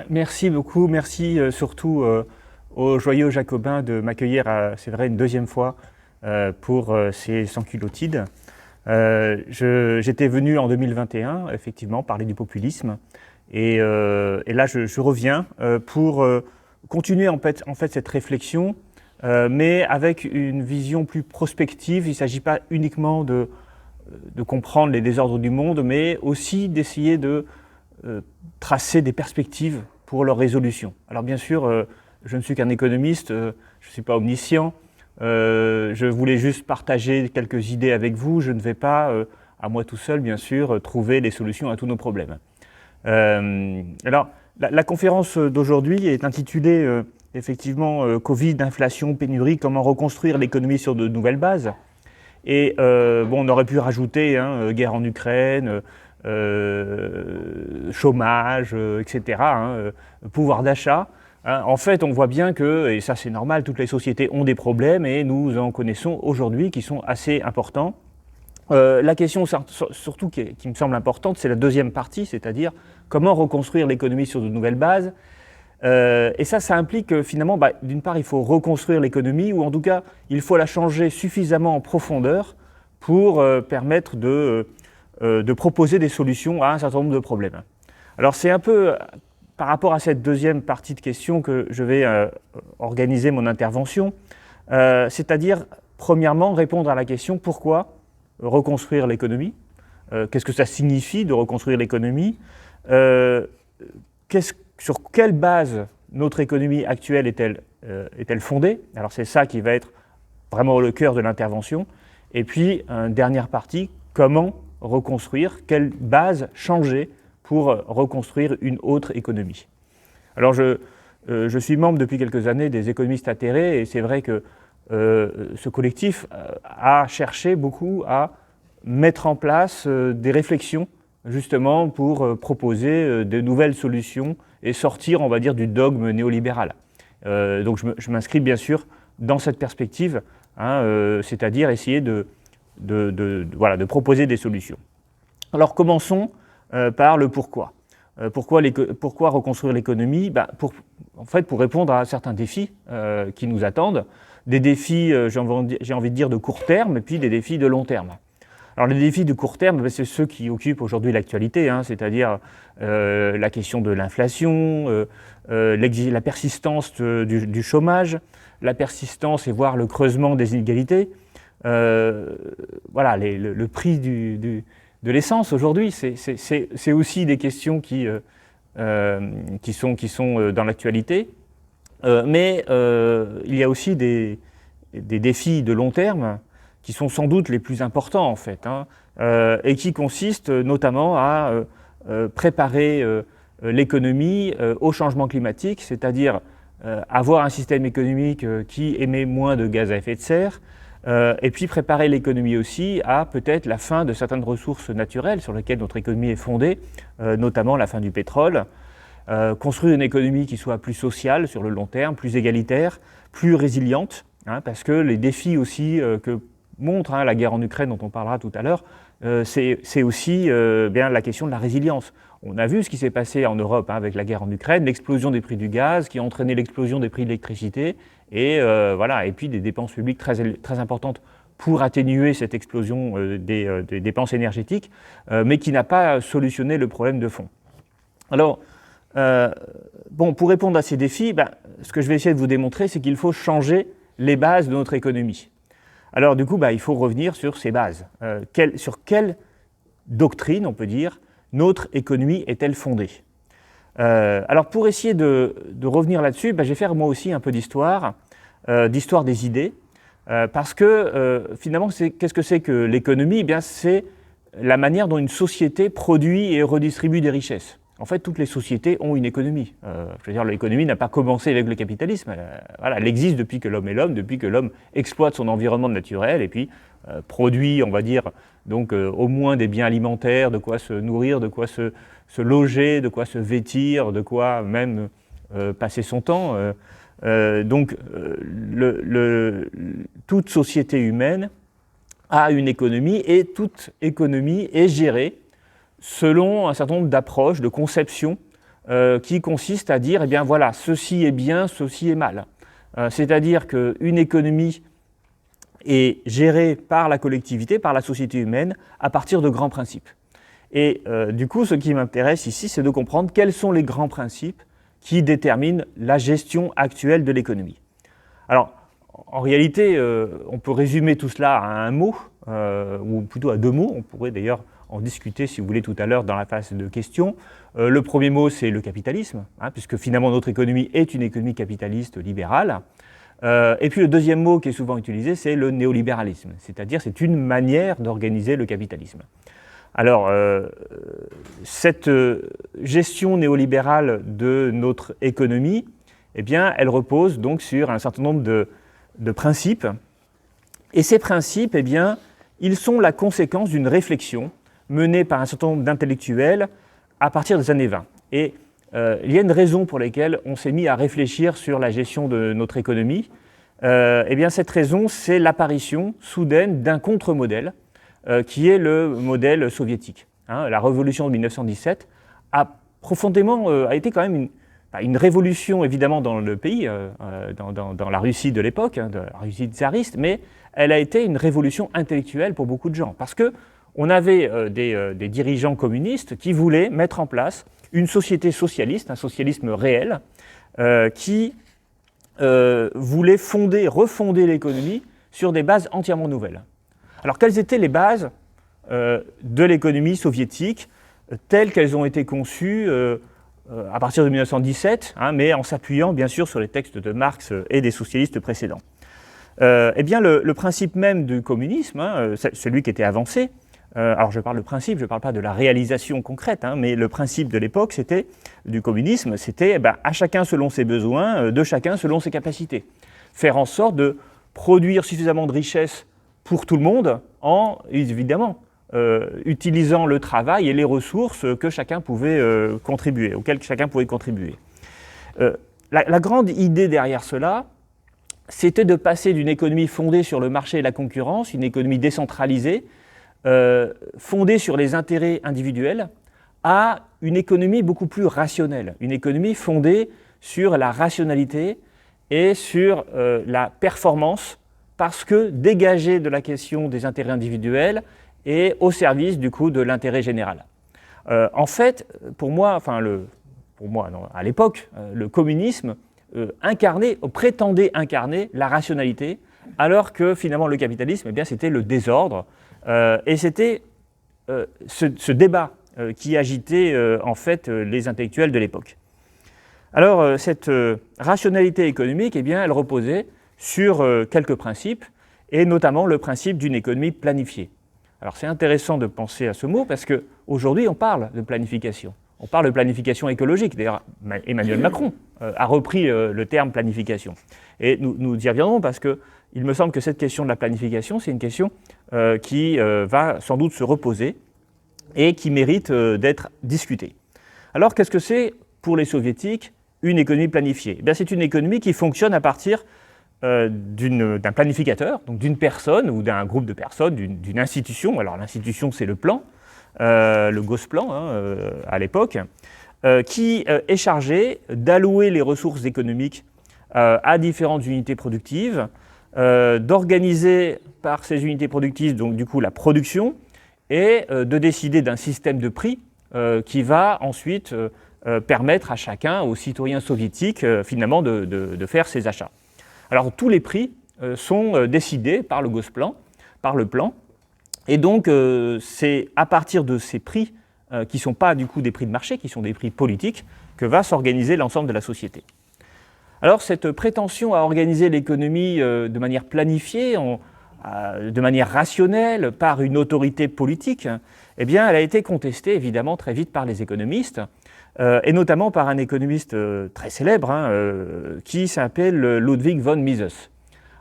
Merci beaucoup, merci surtout aux joyeux Jacobins de m'accueillir, c'est vrai, une deuxième fois pour ces Sans-Culottides. J'étais venu en 2021, effectivement, parler du populisme. Et là, je reviens pour continuer en fait cette réflexion, mais avec une vision plus prospective. Il ne s'agit pas uniquement de comprendre les désordres du monde, mais aussi d'essayer de tracer des perspectives pour leur résolution. Alors bien sûr, je ne suis qu'un économiste, je ne suis pas omniscient, je voulais juste partager quelques idées avec vous, je ne vais pas, à moi tout seul bien sûr, trouver les solutions à tous nos problèmes. Alors, la conférence d'aujourd'hui est intitulée effectivement Covid, inflation, pénurie, comment reconstruire l'économie sur de nouvelles bases. Et bon, on aurait pu rajouter guerre en Ukraine, chômage, etc., pouvoir d'achat. En fait, on voit bien que, et ça c'est normal, toutes les sociétés ont des problèmes et nous en connaissons aujourd'hui qui sont assez importants. La question surtout qui me semble importante, c'est la deuxième partie, c'est-à-dire comment reconstruire l'économie sur de nouvelles bases. Et ça implique finalement, d'une part, il faut reconstruire l'économie, ou en tout cas, il faut la changer suffisamment en profondeur pour permettre de proposer des solutions à un certain nombre de problèmes. Alors c'est un peu par rapport à cette deuxième partie de question que je vais organiser mon intervention, c'est-à-dire, premièrement, répondre à la question pourquoi reconstruire l'économie, qu'est-ce que ça signifie de reconstruire l'économie, sur quelle base notre économie actuelle est-elle fondée? Alors c'est ça qui va être vraiment le cœur de l'intervention. Et puis, dernière partie, comment reconstruire, quelle base changer pour reconstruire une autre économie. Alors je suis membre depuis quelques années des économistes atterrés et c'est vrai que ce collectif a cherché beaucoup à mettre en place des réflexions justement pour proposer de nouvelles solutions et sortir, on va dire, du dogme néolibéral. Donc je m'inscris bien sûr dans cette perspective, c'est-à-dire essayer de proposer des solutions. Alors commençons par le pourquoi. Pourquoi reconstruire l'économie? En fait, pour répondre à certains défis qui nous attendent, des défis, j'ai envie de dire, de court terme, et puis des défis de long terme. Alors les défis de court terme, c'est ceux qui occupent aujourd'hui l'actualité, c'est-à-dire la question de l'inflation, la persistance du chômage, la persistance et voire le creusement des inégalités. Le prix de l'essence aujourd'hui, c'est aussi des questions qui sont dans l'actualité. Mais il y a aussi des défis de long terme qui sont sans doute les plus importants en fait, et qui consistent notamment à préparer l'économie au changement climatique, c'est-à-dire avoir un système économique qui émet moins de gaz à effet de serre, et puis préparer l'économie aussi à peut-être la fin de certaines ressources naturelles sur lesquelles notre économie est fondée, notamment la fin du pétrole, construire une économie qui soit plus sociale sur le long terme, plus égalitaire, plus résiliente, parce que les défis aussi que montre la guerre en Ukraine dont on parlera tout à l'heure, c'est aussi bien la question de la résilience. On a vu ce qui s'est passé en Europe avec la guerre en Ukraine, l'explosion des prix du gaz qui a entraîné l'explosion des prix de l'électricité et puis des dépenses publiques très importantes pour atténuer cette explosion des dépenses énergétiques, mais qui n'a pas solutionné le problème de fond. Alors, pour répondre à ces défis, ce que je vais essayer de vous démontrer, c'est qu'il faut changer les bases de notre économie. Alors du coup, il faut revenir sur ces bases. Sur quelle doctrine, on peut dire, notre économie est-elle fondée? Alors pour essayer de revenir là-dessus, je vais faire moi aussi un peu d'histoire des idées, parce que finalement, qu'est-ce que c'est que l'économie? C'est la manière dont une société produit et redistribue des richesses. En fait, toutes les sociétés ont une économie. Je veux dire, l'économie n'a pas commencé avec le capitalisme. Elle existe depuis que l'homme est l'homme, depuis que l'homme exploite son environnement naturel et puis produit, on va dire, donc au moins des biens alimentaires, de quoi se nourrir, de quoi se loger, de quoi se vêtir, de quoi même passer son temps. Toute société humaine a une économie et toute économie est gérée selon un certain nombre d'approches, de conceptions qui consiste à dire, eh bien voilà, ceci est bien, ceci est mal. C'est-à-dire qu'une économie est gérée par la collectivité, par la société humaine, à partir de grands principes. Et du coup, ce qui m'intéresse ici, c'est de comprendre quels sont les grands principes qui déterminent la gestion actuelle de l'économie. Alors, en réalité, on peut résumer tout cela à un mot, ou plutôt à deux mots. On pourrait d'ailleurs en discuter, si vous voulez, tout à l'heure dans la phase de questions. Le premier mot, c'est le capitalisme, puisque finalement notre économie est une économie capitaliste libérale. Et puis le deuxième mot qui est souvent utilisé, c'est le néolibéralisme, c'est-à-dire c'est une manière d'organiser le capitalisme. Alors, cette gestion néolibérale de notre économie, eh bien, elle repose donc sur un certain nombre de principes. Et ces principes, eh bien, ils sont la conséquence d'une réflexion menée par un certain nombre d'intellectuels à partir des années 20. Et il y a une raison pour laquelle on s'est mis à réfléchir sur la gestion de notre économie. Eh bien, cette raison, c'est l'apparition soudaine d'un contre-modèle qui est le modèle soviétique. La révolution de 1917 a été quand même une révolution évidemment dans le pays, dans la Russie de l'époque, de la Russie tsariste, mais elle a été une révolution intellectuelle pour beaucoup de gens, parce qu'on avait des dirigeants communistes qui voulaient mettre en place une société socialiste, un socialisme réel, qui voulait refonder l'économie sur des bases entièrement nouvelles. Alors, quelles étaient les bases de l'économie soviétique telles qu'elles ont été conçues à partir de 1917, mais en s'appuyant bien sûr sur les textes de Marx et des socialistes précédents. Eh bien, le principe même du communisme, celui qui était avancé, alors je parle de principe, je ne parle pas de la réalisation concrète, mais le principe de l'époque du communisme, c'était à chacun selon ses besoins, de chacun selon ses capacités. Faire en sorte de produire suffisamment de richesses pour tout le monde en, évidemment, utilisant le travail et les ressources que chacun pouvait contribuer, auxquelles chacun pouvait contribuer. La grande idée derrière cela, c'était de passer d'une économie fondée sur le marché et la concurrence, une économie décentralisée, fondée sur les intérêts individuels, à une économie beaucoup plus rationnelle, une économie fondée sur la rationalité et sur la performance, parce que dégagée de la question des intérêts individuels et au service du coup de l'intérêt général. En fait, à l'époque, le communisme prétendait incarner la rationalité, alors que finalement le capitalisme, eh bien, c'était le désordre, et c'était ce débat qui agitait en fait les intellectuels de l'époque. Alors cette rationalité économique, eh bien, elle reposait sur quelques principes, et notamment le principe d'une économie planifiée. Alors c'est intéressant de penser à ce mot parce qu'aujourd'hui on parle de planification. On parle de planification écologique. D'ailleurs, Emmanuel Macron a repris le terme planification. Et nous y reviendrons parce qu'il me semble que cette question de la planification, c'est une question qui va sans doute se reposer et qui mérite d'être discutée. Alors qu'est-ce que c'est pour les soviétiques une économie planifiée ? Eh bien, c'est une économie qui fonctionne à partir d'un planificateur, donc d'une personne ou d'un groupe de personnes, d'une institution. Alors l'institution, c'est le plan, le Gosplan à l'époque, qui est chargé d'allouer les ressources économiques à différentes unités productives, d'organiser par ces unités productives donc du coup la production et de décider d'un système de prix qui va ensuite permettre à chacun, aux citoyens soviétiques, finalement de faire ses achats. Alors tous les prix sont décidés par le Gosplan, par le plan, et donc c'est à partir de ces prix qui ne sont pas du coup des prix de marché, qui sont des prix politiques, que va s'organiser l'ensemble de la société. Alors cette prétention à organiser l'économie de manière planifiée, de manière rationnelle, par une autorité politique, eh bien, elle a été contestée évidemment très vite par les économistes, et notamment par un économiste très célèbre qui s'appelle Ludwig von Mises.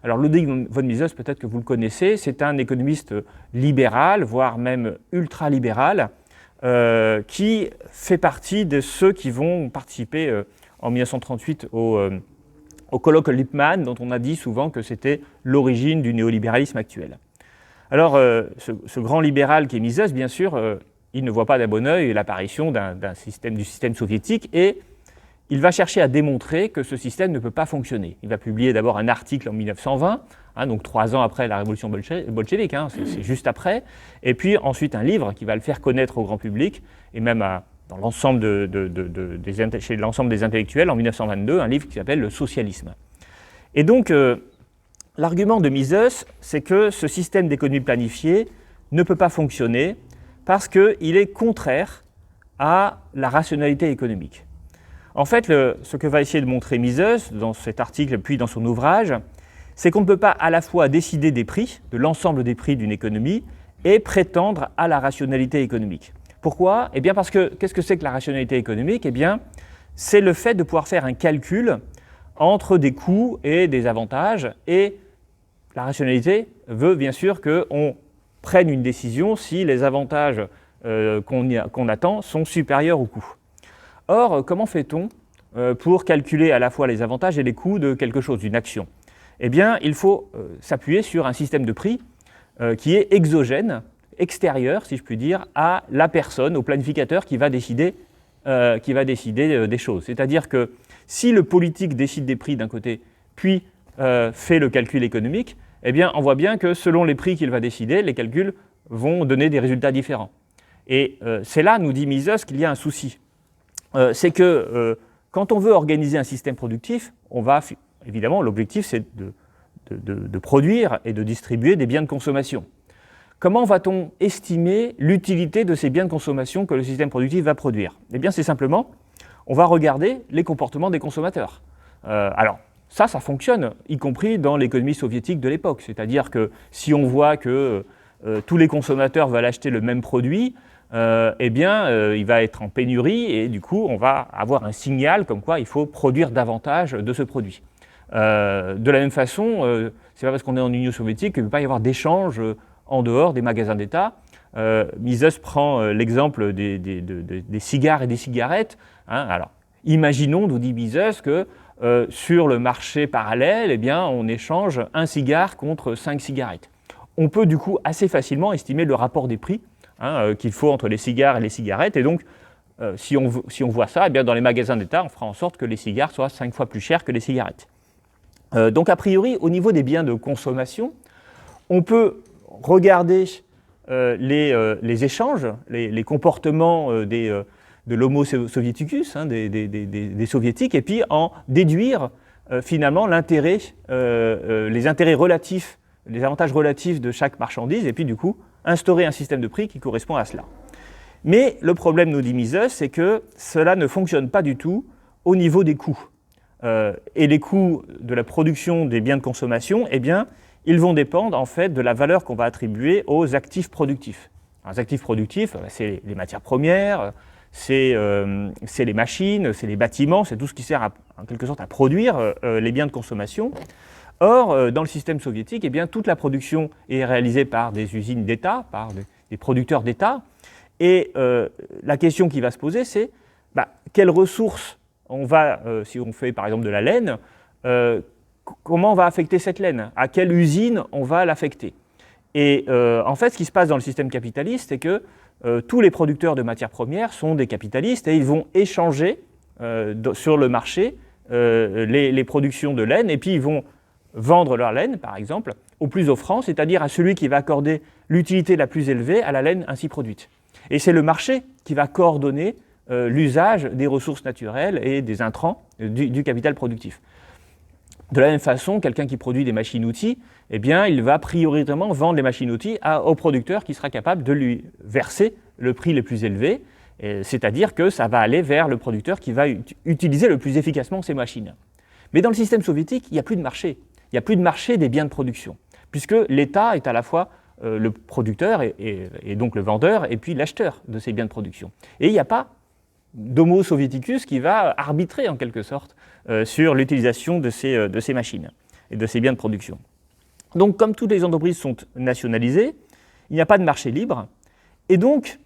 Alors Ludwig von Mises, peut-être que vous le connaissez, c'est un économiste libéral, voire même ultra-libéral, qui fait partie de ceux qui vont participer en 1938 au colloque Lippmann, dont on a dit souvent que c'était l'origine du néolibéralisme actuel. Alors ce grand libéral qui est Mises, bien sûr, il ne voit pas d'un bon œil l'apparition du système soviétique et il va chercher à démontrer que ce système ne peut pas fonctionner. Il va publier d'abord un article en 1920, donc 3 ans après la révolution bolchevique, c'est juste après, et puis ensuite un livre qui va le faire connaître au grand public, et même dans l'ensemble chez l'ensemble des intellectuels en 1922, un livre qui s'appelle Le socialisme. Et donc, l'argument de Mises, c'est que ce système d'économie planifiée ne peut pas fonctionner parce qu'il est contraire à la rationalité économique. En fait, ce que va essayer de montrer Mises dans cet article puis dans son ouvrage, c'est qu'on ne peut pas à la fois décider des prix, de l'ensemble des prix d'une économie, et prétendre à la rationalité économique. Pourquoi ? Eh bien parce que, qu'est-ce que c'est que la rationalité économique ? Eh bien, c'est le fait de pouvoir faire un calcul entre des coûts et des avantages, et la rationalité veut bien sûr qu'on prenne une décision si les avantages qu'on attend sont supérieurs aux coûts. Or, comment fait-on pour calculer à la fois les avantages et les coûts de quelque chose, d'une action ? Eh bien, il faut s'appuyer sur un système de prix qui est exogène, extérieur, si je puis dire, à la personne, au planificateur qui va décider des choses. C'est-à-dire que si le politique décide des prix d'un côté, puis fait le calcul économique, eh bien, on voit bien que selon les prix qu'il va décider, les calculs vont donner des résultats différents. Et c'est là, nous dit Mises, qu'il y a un souci. C'est que quand on veut organiser un système productif, évidemment, l'objectif c'est de produire et de distribuer des biens de consommation. Comment va-t-on estimer l'utilité de ces biens de consommation que le système productif va produire ? Eh bien, c'est simplement, on va regarder les comportements des consommateurs. Alors, ça fonctionne, y compris dans l'économie soviétique de l'époque. C'est-à-dire que si on voit que tous les consommateurs veulent acheter le même produit, il va être en pénurie et du coup, on va avoir un signal comme quoi il faut produire davantage de ce produit. De la même façon, c'est pas parce qu'on est en Union soviétique qu'il ne peut pas y avoir d'échange en dehors des magasins d'État. Mises prend l'exemple des cigares et des cigarettes. Alors, imaginons, nous dit Mises, que sur le marché parallèle, eh bien, on échange un cigare contre 5 cigarettes. On peut du coup assez facilement estimer le rapport des prix qu'il faut entre les cigares et les cigarettes. Et donc, si on voit ça, eh bien, dans les magasins d'État, on fera en sorte que les cigares soient 5 fois plus chers que les cigarettes. Donc, a priori, au niveau des biens de consommation, on peut regarder les échanges, les comportements de l'homo soviéticus, des soviétiques, et puis en déduire finalement l'intérêt, les intérêts relatifs, les avantages relatifs de chaque marchandise, et puis du coup, instaurer un système de prix qui correspond à cela. Mais le problème, nous dit Mises, c'est que cela ne fonctionne pas du tout au niveau des coûts. Et les coûts de la production des biens de consommation, eh bien, ils vont dépendre en fait de la valeur qu'on va attribuer aux actifs productifs. Alors, les actifs productifs, c'est les matières premières, c'est les machines, c'est les bâtiments, c'est tout ce qui sert en quelque sorte à produire les biens de consommation. Or, dans le système soviétique, eh bien, toute la production est réalisée par des usines d'État, par des producteurs d'État. Et la question qui va se poser, c'est quelles ressources on va, si on fait par exemple de la laine, comment on va affecter cette laine ? À quelle usine on va l'affecter ? Et en fait, ce qui se passe dans le système capitaliste, c'est que tous les producteurs de matières premières sont des capitalistes et ils vont échanger sur le marché les productions de laine et puis ils vont vendre leur laine, par exemple, au plus offrant, c'est-à-dire à celui qui va accorder l'utilité la plus élevée à la laine ainsi produite. Et c'est le marché qui va coordonner l'usage des ressources naturelles et des intrants du capital productif. De la même façon, quelqu'un qui produit des machines-outils, eh bien, il va prioritairement vendre les machines-outils au producteur qui sera capable de lui verser le prix le plus élevé, c'est-à-dire que ça va aller vers le producteur qui va utiliser le plus efficacement ces machines. Mais dans le système soviétique, il n'y a plus de marché. Il n'y a plus de marché des biens de production, puisque l'État est à la fois le producteur et donc le vendeur, et puis l'acheteur de ces biens de production. Et il n'y a pas d'homo soviéticus qui va arbitrer en quelque sorte sur l'utilisation de ces machines et de ces biens de production. Donc, comme toutes les entreprises sont nationalisées, il n'y a pas de marché libre, et donc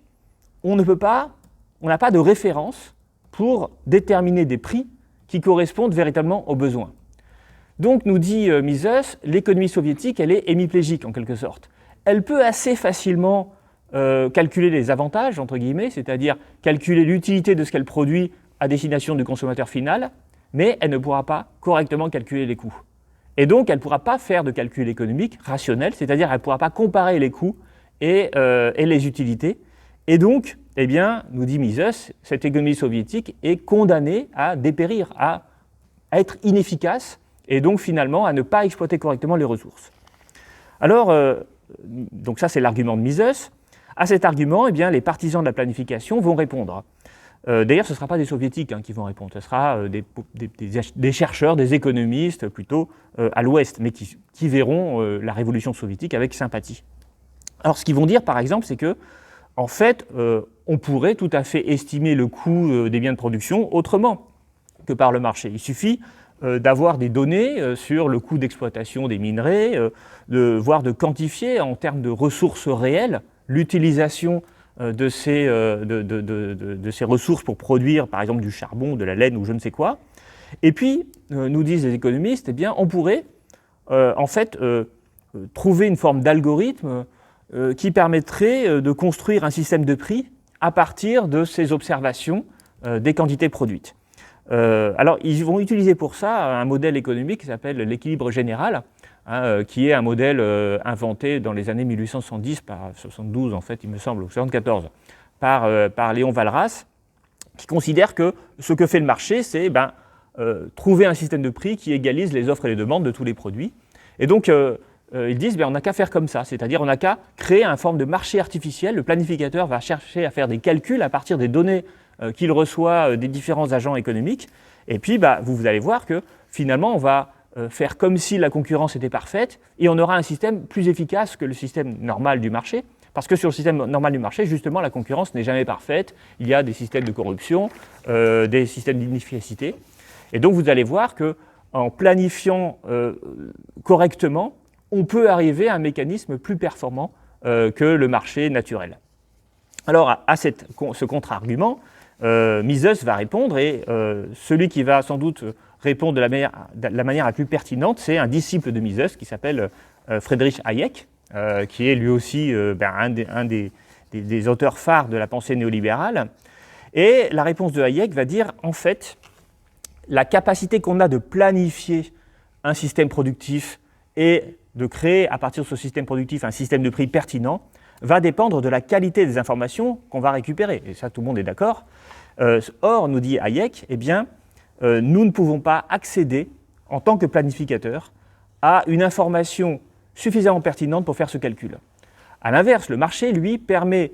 on n'a pas de référence pour déterminer des prix qui correspondent véritablement aux besoins. Donc, nous dit Mises, l'économie soviétique, elle est hémiplégique en quelque sorte. Elle peut assez facilement calculer les avantages, entre guillemets, c'est-à-dire calculer l'utilité de ce qu'elle produit à destination du consommateur final, mais elle ne pourra pas correctement calculer les coûts. Et donc, elle ne pourra pas faire de calcul économique rationnel, c'est-à-dire elle ne pourra pas comparer les coûts et les utilités. Et donc, eh bien, nous dit Mises, cette économie soviétique est condamnée à dépérir, à être inefficace, et donc finalement à ne pas exploiter correctement les ressources. Alors, donc ça c'est l'argument de Mises. À cet argument, eh bien, les partisans de la planification vont répondre. D'ailleurs, ce ne sera pas des soviétiques qui vont répondre, ce sera des chercheurs, des économistes plutôt à l'ouest, mais qui verront la révolution soviétique avec sympathie. Alors ce qu'ils vont dire par exemple, c'est que en fait, on pourrait tout à fait estimer le coût des biens de production autrement que par le marché. Il suffit d'avoir des données sur le coût d'exploitation des minerais, voire de quantifier en termes de ressources réelles l'utilisation de ces ressources pour produire, par exemple, du charbon, de la laine ou je ne sais quoi. Et puis, nous disent les économistes, eh bien, on pourrait en fait trouver une forme d'algorithme qui permettrait de construire un système de prix à partir de ces observations des quantités produites. Alors, ils vont utiliser pour ça un modèle économique qui s'appelle l'équilibre général, qui est un modèle inventé dans les années 1870, par 72 en fait, il me semble, ou 74, par Léon Walras, qui considère que ce que fait le marché, c'est trouver un système de prix qui égalise les offres et les demandes de tous les produits. Et donc, ils disent, on n'a qu'à faire comme ça, c'est-à-dire on n'a qu'à créer une forme de marché artificiel. Le planificateur va chercher à faire des calculs à partir des données qu'il reçoit des différents agents économiques. Et puis, vous allez voir que finalement, on va faire comme si la concurrence était parfaite et on aura un système plus efficace que le système normal du marché. Parce que sur le système normal du marché, justement, la concurrence n'est jamais parfaite. Il y a des systèmes de corruption, des systèmes d'inefficacité. Et donc, vous allez voir qu'en planifiant correctement, on peut arriver à un mécanisme plus performant que le marché naturel. Alors, à ce contre-argument, Mises va répondre, et celui qui va sans doute répondre de la manière la plus pertinente, c'est un disciple de Mises qui s'appelle Friedrich Hayek, qui est lui aussi un des auteurs phares de la pensée néolibérale. Et la réponse de Hayek va dire, en fait, la capacité qu'on a de planifier un système productif et de créer à partir de ce système productif un système de prix pertinent va dépendre de la qualité des informations qu'on va récupérer. Et ça, tout le monde est d'accord. Or, nous dit Hayek, eh bien, nous ne pouvons pas accéder, en tant que planificateur, à une information suffisamment pertinente pour faire ce calcul. A l'inverse, le marché, lui, permet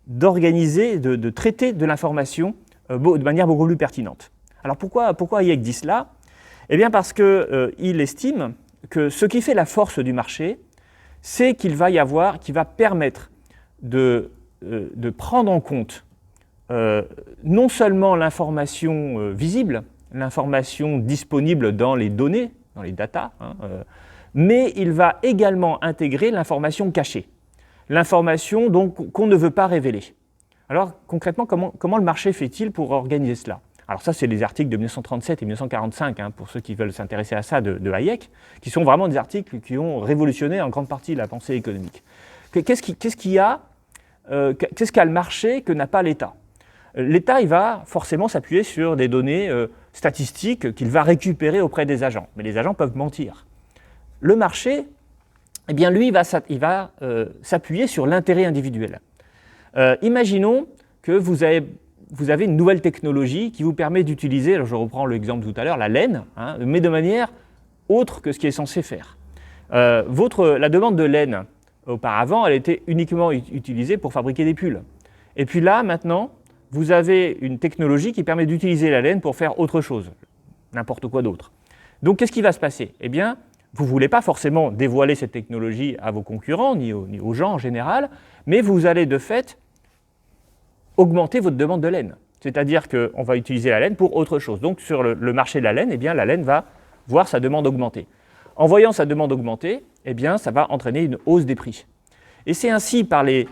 d'organiser, de traiter de l'information de manière beaucoup plus pertinente. Alors pourquoi Hayek dit cela ? Eh bien parce qu'il estime que ce qui fait la force du marché, c'est qu'il va permettre de prendre en compte non seulement l'information visible, l'information disponible dans les données, dans les data, mais il va également intégrer l'information cachée, l'information donc qu'on ne veut pas révéler. Alors concrètement, comment le marché fait-il pour organiser cela ? Alors ça, c'est les articles de 1937 et 1945, pour ceux qui veulent s'intéresser à ça, de Hayek, qui sont vraiment des articles qui ont révolutionné en grande partie la pensée économique. Qu'est-ce qu'a le marché que n'a pas l'État ? L'État, il va forcément s'appuyer sur des données statistiques qu'il va récupérer auprès des agents. Mais les agents peuvent mentir. Le marché, eh bien, lui, il va s'appuyer sur l'intérêt individuel. Imaginons que vous avez une nouvelle technologie qui vous permet d'utiliser, alors je reprends l'exemple tout à l'heure, la laine, mais de manière autre que ce qui est censé faire. La demande de laine, auparavant, elle était uniquement utilisée pour fabriquer des pulls. Et puis là, maintenant, vous avez une technologie qui permet d'utiliser la laine pour faire autre chose, n'importe quoi d'autre. Donc, qu'est-ce qui va se passer ? Eh bien, vous ne voulez pas forcément dévoiler cette technologie à vos concurrents, ni aux gens en général, mais vous allez de fait augmenter votre demande de laine. C'est-à-dire qu'on va utiliser la laine pour autre chose. Donc, sur le marché de la laine, eh bien, la laine va voir sa demande augmenter. En voyant sa demande augmenter, eh bien, ça va entraîner une hausse des prix. Et c'est ainsi par les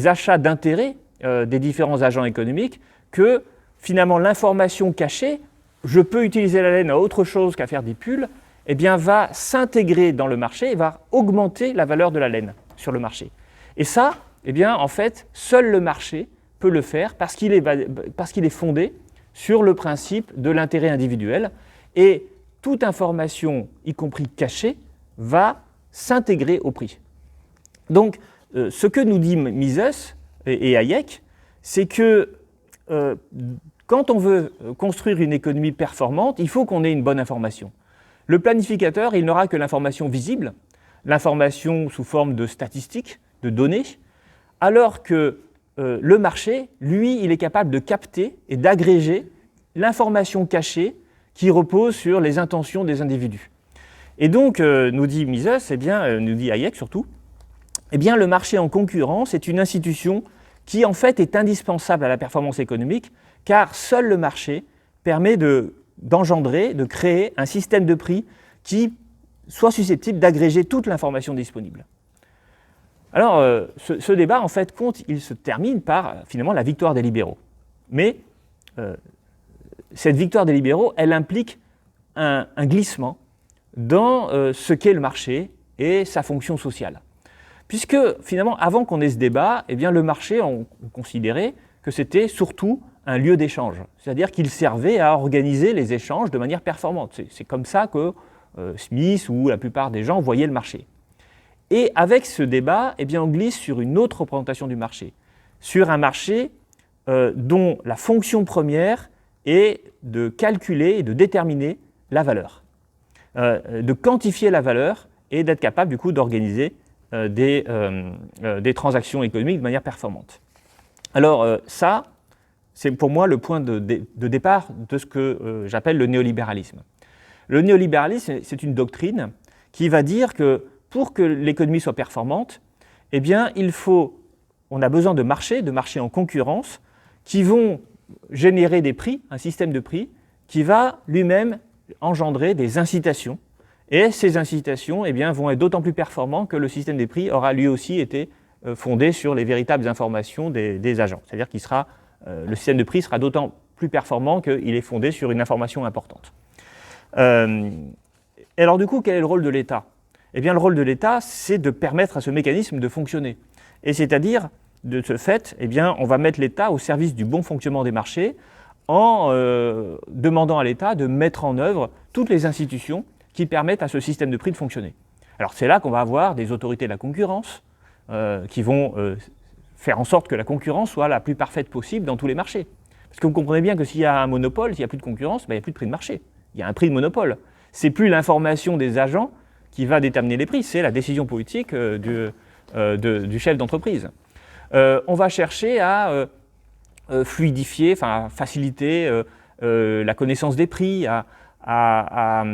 achats d'intérêt des différents agents économiques que finalement l'information cachée, je peux utiliser la laine à autre chose qu'à faire des pulls, eh bien, va s'intégrer dans le marché et va augmenter la valeur de la laine sur le marché. Et ça, eh bien, en fait, seul le marché peut le faire parce qu'il est fondé sur le principe de l'intérêt individuel. Et toute information, y compris cachée, va s'intégrer au prix. Donc, ce que nous dit Mises et Hayek, c'est que quand on veut construire une économie performante, il faut qu'on ait une bonne information. Le planificateur, il n'aura que l'information visible, l'information sous forme de statistiques, de données, alors que le marché, lui, il est capable de capter et d'agréger l'information cachée qui repose sur les intentions des individus. Et donc, nous dit Mises, nous dit Hayek surtout, le marché en concurrence est une institution qui en fait est indispensable à la performance économique, car seul le marché permet d'engendrer, de créer un système de prix qui soit susceptible d'agréger toute l'information disponible. Alors, ce débat, en fait, il se termine par, finalement, la victoire des libéraux. Mais cette victoire des libéraux, elle implique un glissement dans ce qu'est le marché et sa fonction sociale. Puisque, finalement, avant qu'on ait ce débat, le marché, on considérait que c'était surtout un lieu d'échange. C'est-à-dire qu'il servait à organiser les échanges de manière performante. C'est comme ça que Smith ou la plupart des gens voyaient le marché. Et avec ce débat, on glisse sur une autre représentation du marché. Sur un marché dont la fonction première est de calculer et de déterminer la valeur. De quantifier la valeur et d'être capable, du coup, d'organiser des transactions économiques de manière performante. Alors ça, c'est pour moi le point de départ de ce que j'appelle le néolibéralisme. Le néolibéralisme, c'est une doctrine qui va dire que pour que l'économie soit performante, on a besoin de marchés en concurrence, qui vont générer des prix, un système de prix, qui va lui-même engendrer des incitations. Et ces incitations vont être d'autant plus performants que le système des prix aura lui aussi été fondé sur les véritables informations des agents. C'est-à-dire que le système de prix sera d'autant plus performant qu'il est fondé sur une information importante. Et alors du coup, quel est le rôle de l'État ? Le rôle de l'État, c'est de permettre à ce mécanisme de fonctionner. Et c'est-à-dire, de ce fait, on va mettre l'État au service du bon fonctionnement des marchés en demandant à l'État de mettre en œuvre toutes les institutions qui permettent à ce système de prix de fonctionner. Alors c'est là qu'on va avoir des autorités de la concurrence qui vont faire en sorte que la concurrence soit la plus parfaite possible dans tous les marchés. Parce que vous comprenez bien que s'il y a un monopole, s'il n'y a plus de concurrence, il n'y a plus de prix de marché. Il y a un prix de monopole. C'est plus l'information des agents qui va déterminer les prix, c'est la décision politique du chef d'entreprise. On va chercher à fluidifier, à faciliter la connaissance des prix, à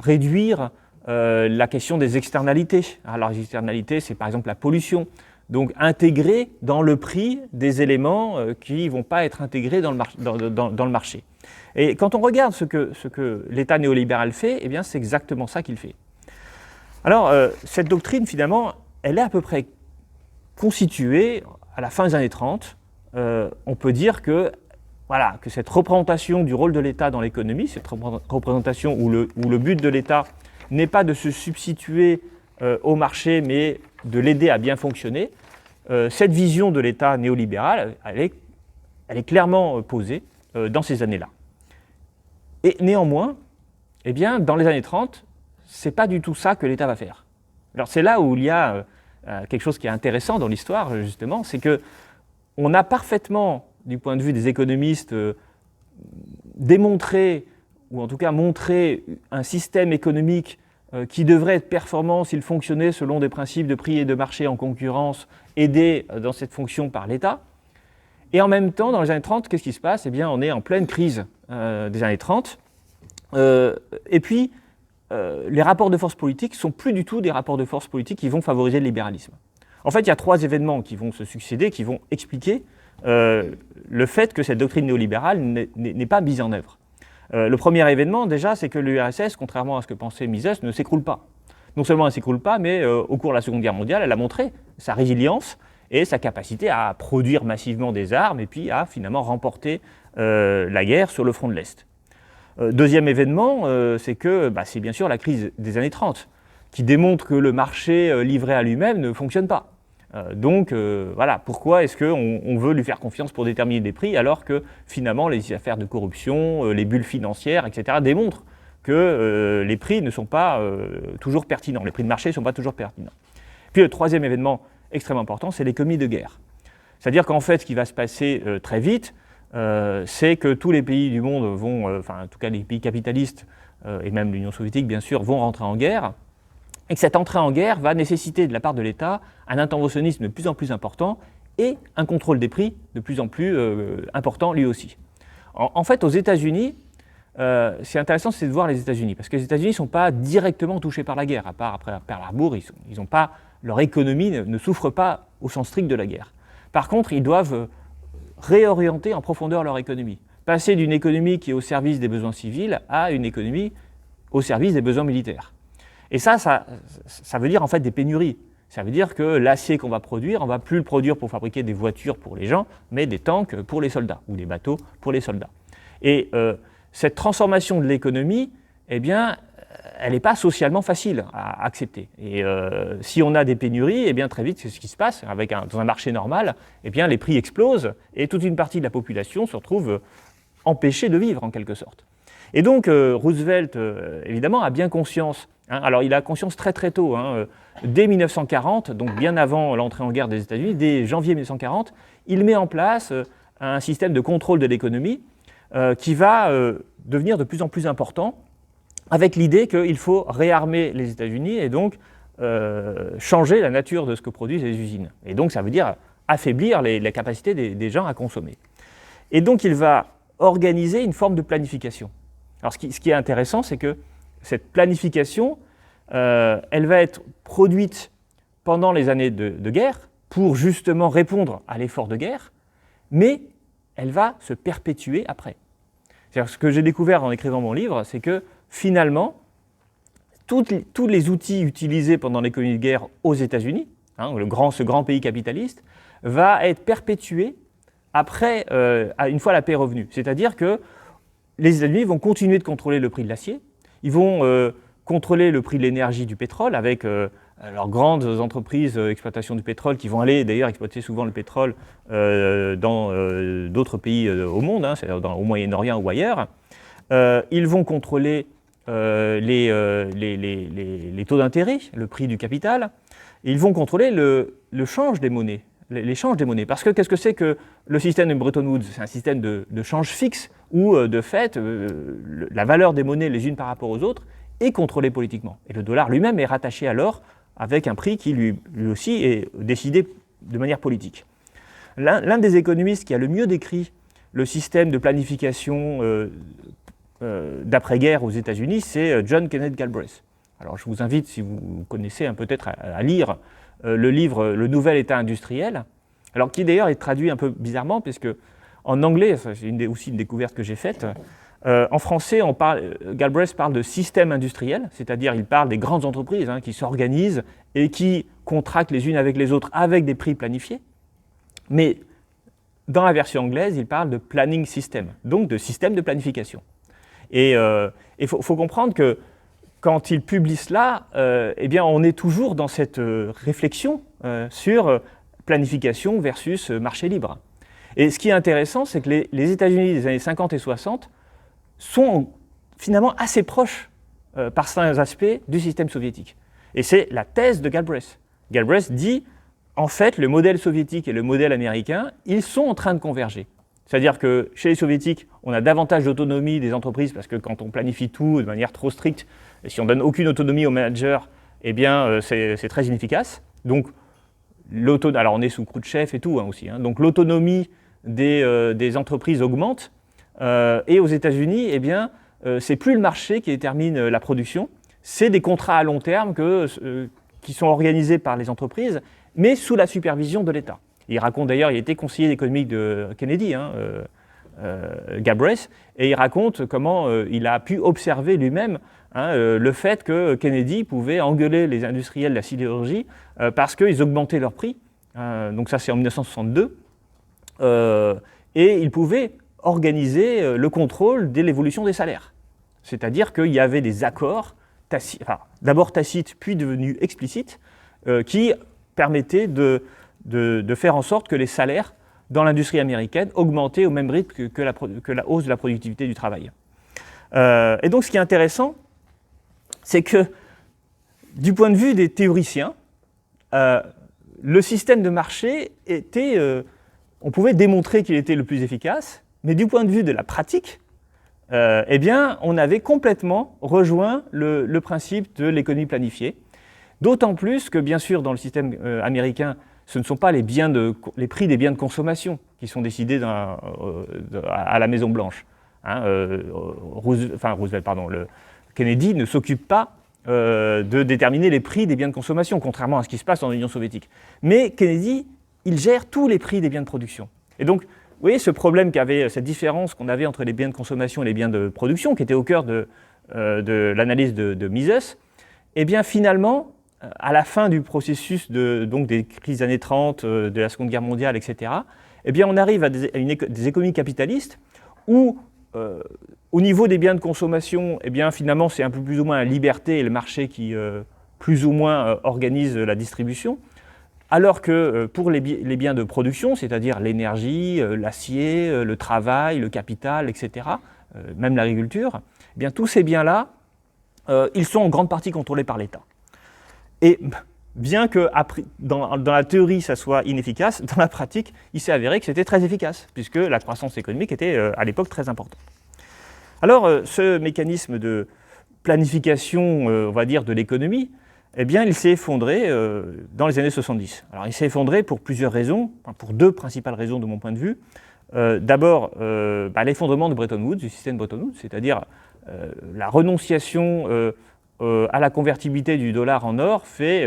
réduire la question des externalités. Alors les externalités, c'est par exemple la pollution. Donc intégrer dans le prix des éléments qui ne vont pas être intégrés dans le marché. Et quand on regarde ce que l'État néolibéral fait, c'est exactement ça qu'il fait. Alors, cette doctrine, finalement, elle est à peu près constituée à la fin des années 30. On peut dire que cette représentation du rôle de l'État dans l'économie, cette représentation où le but de l'État n'est pas de se substituer au marché, mais de l'aider à bien fonctionner, cette vision de l'État néolibéral, elle est clairement posée dans ces années-là. Et néanmoins, dans les années 30, ce n'est pas du tout ça que l'État va faire. Alors c'est là où il y a quelque chose qui est intéressant dans l'histoire, justement, c'est qu'on a parfaitement, du point de vue des économistes, démontré, ou en tout cas montré un système économique qui devrait être performant s'il fonctionnait selon des principes de prix et de marché en concurrence, aidé dans cette fonction par l'État. Et en même temps, dans les années 30, qu'est-ce qui se passe ? On est en pleine crise des années 30. Et puis, les rapports de force politiques ne sont plus du tout des rapports de force politiques qui vont favoriser le libéralisme. En fait, il y a 3 événements qui vont se succéder, qui vont expliquer le fait que cette doctrine néolibérale n'est pas mise en œuvre. Le premier événement, déjà, c'est que l'URSS, contrairement à ce que pensait Mises, ne s'écroule pas. Non seulement elle ne s'écroule pas, mais au cours de la Seconde Guerre mondiale, elle a montré sa résilience et sa capacité à produire massivement des armes et puis à finalement remporter la guerre sur le front de l'Est. Deuxième événement, c'est que c'est bien sûr la crise des années 30 qui démontre que le marché livré à lui-même ne fonctionne pas. Donc voilà, pourquoi est-ce qu'on veut lui faire confiance pour déterminer des prix alors que finalement les affaires de corruption, les bulles financières, etc. démontrent que les prix ne sont pas toujours pertinents, les prix de marché ne sont pas toujours pertinents. Puis le troisième événement extrêmement important, c'est l'économie de guerre. C'est-à-dire qu'en fait, ce qui va se passer très vite, c'est que tous les pays du monde vont, enfin en tout cas les pays capitalistes et même l'Union soviétique bien sûr, vont rentrer en guerre, et que cette entrée en guerre va nécessiter de la part de l'État un interventionnisme de plus en plus important et un contrôle des prix de plus en plus important lui aussi. En fait, aux États-Unis, c'est intéressant, c'est de voir les États-Unis, parce que les États-Unis ne sont pas directement touchés par la guerre, à part après Pearl Harbor, ils ont pas, leur économie ne souffre pas au sens strict de la guerre. Par contre, ils doivent réorienter en profondeur leur économie, passer d'une économie qui est au service des besoins civils à une économie au service des besoins militaires. Et ça veut dire en fait des pénuries. Ça veut dire que l'acier qu'on va produire, on ne va plus le produire pour fabriquer des voitures pour les gens, mais des tanks pour les soldats, ou des bateaux pour les soldats. Et cette transformation de l'économie, eh bien, elle n'est pas socialement facile à accepter. Et si on a des pénuries, eh bien, très vite, c'est ce qui se passe. Dans un marché normal, eh bien, les prix explosent et toute une partie de la population se retrouve empêchée de vivre, en quelque sorte. Et donc, Roosevelt, évidemment, a bien conscience. Alors, il a conscience très très tôt. Dès 1940, donc bien avant l'entrée en guerre des États-Unis, dès janvier 1940, il met en place un système de contrôle de l'économie qui va devenir de plus en plus important, avec l'idée qu'il faut réarmer les États-Unis et donc changer la nature de ce que produisent les usines. Et donc ça veut dire affaiblir les capacités des gens à consommer. Et donc il va organiser une forme de planification. Alors ce qui est intéressant, c'est que cette planification, elle va être produite pendant les années de guerre pour justement répondre à l'effort de guerre, mais elle va se perpétuer après. C'est-à-dire, ce que j'ai découvert en écrivant mon livre, c'est que finalement, tous les outils utilisés pendant l'économie de guerre aux États-Unis, ce grand pays capitaliste, va être perpétué après, une fois la paix revenue. C'est-à-dire que les États-Unis vont continuer de contrôler le prix de l'acier, ils vont contrôler le prix de l'énergie du pétrole avec leurs grandes entreprises d'exploitation du pétrole qui vont aller d'ailleurs exploiter souvent le pétrole dans d'autres pays au monde, c'est-à-dire au Moyen-Orient ou ailleurs. Ils vont contrôler les taux d'intérêt, le prix du capital. Ils vont contrôler le change des monnaies, l'échange des monnaies. Parce que qu'est-ce que c'est que le système de Bretton Woods? C'est un système de change fixe où, de fait, la valeur des monnaies les unes par rapport aux autres est contrôlée politiquement. Et le dollar lui-même est rattaché à l'or avec un prix qui lui aussi est décidé de manière politique. L'un des économistes qui a le mieux décrit le système de planification d'après-guerre aux États-Unis, c'est John Kenneth Galbraith. Alors je vous invite, si vous connaissez peut-être, à lire le livre « Le nouvel État industriel », alors qui d'ailleurs est traduit un peu bizarrement, puisque en anglais, c'est aussi une découverte que j'ai faite, en français, Galbraith parle de système industriel, c'est-à-dire il parle des grandes entreprises qui s'organisent et qui contractent les unes avec les autres avec des prix planifiés. Mais dans la version anglaise, il parle de planning system, donc de système de planification. Et il faut comprendre que quand il publie cela, eh bien, on est toujours dans cette réflexion sur planification versus marché libre. Et ce qui est intéressant, c'est que les États-Unis des années 50 et 60 sont finalement assez proches par certains aspects du système soviétique. Et c'est la thèse de Galbraith. Galbraith dit, en fait, le modèle soviétique et le modèle américain, ils sont en train de converger. C'est-à-dire que chez les soviétiques, on a davantage d'autonomie des entreprises parce que quand on planifie tout de manière trop stricte, et si on ne donne aucune autonomie aux managers, eh bien, c'est très inefficace. Donc, alors on est sous Khrouchtchev et tout aussi. Donc l'autonomie des entreprises augmente. Et aux États-Unis, eh bien, c'est plus le marché qui détermine la production, c'est des contrats à long terme qui sont organisés par les entreprises, mais sous la supervision de l'État. Il raconte d'ailleurs, il était conseiller économique de Kennedy, Galbraith, et il raconte comment il a pu observer lui-même le fait que Kennedy pouvait engueuler les industriels de la sidérurgie parce qu'ils augmentaient leurs prix. Donc ça, c'est en 1962. Et il pouvait organiser le contrôle de l'évolution des salaires. C'est-à-dire qu'il y avait des accords, d'abord tacites, puis devenus explicites, qui permettaient de faire en sorte que les salaires dans l'industrie américaine augmentaient au même rythme que la hausse de la productivité du travail. Et donc ce qui est intéressant, c'est que du point de vue des théoriciens, le système de marché était, on pouvait démontrer qu'il était le plus efficace, mais du point de vue de la pratique, eh bien, on avait complètement rejoint le principe de l'économie planifiée. D'autant plus que, bien sûr, dans le système américain, ce ne sont pas les prix des biens de consommation qui sont décidés à la Maison-Blanche. Hein, Kennedy ne s'occupe pas de déterminer les prix des biens de consommation, contrairement à ce qui se passe dans l'Union soviétique. Mais Kennedy, il gère tous les prix des biens de production. Et donc, vous voyez ce problème cette différence qu'on avait entre les biens de consommation et les biens de production, qui était au cœur de l'analyse de Mises, eh bien finalement, à la fin du processus donc des crises des années 30, de la Seconde Guerre mondiale, etc., eh bien on arrive à des économies capitalistes où, au niveau des biens de consommation, eh bien finalement c'est un peu plus ou moins la liberté et le marché qui plus ou moins organise la distribution, alors que pour les biens de production, c'est-à-dire l'énergie, l'acier, le travail, le capital, etc., même l'agriculture, eh bien tous ces biens-là, ils sont en grande partie contrôlés par l'État. Et bien que dans la théorie ça soit inefficace, dans la pratique, il s'est avéré que c'était très efficace, puisque la croissance économique était à l'époque très importante. Alors ce mécanisme de planification, on va dire, de l'économie, eh bien il s'est effondré dans les années 70. Alors il s'est effondré pour plusieurs raisons, pour deux principales raisons de mon point de vue. D'abord, l'effondrement de Bretton Woods, du système Bretton Woods, c'est-à-dire la renonciation à la convertibilité du dollar en or fait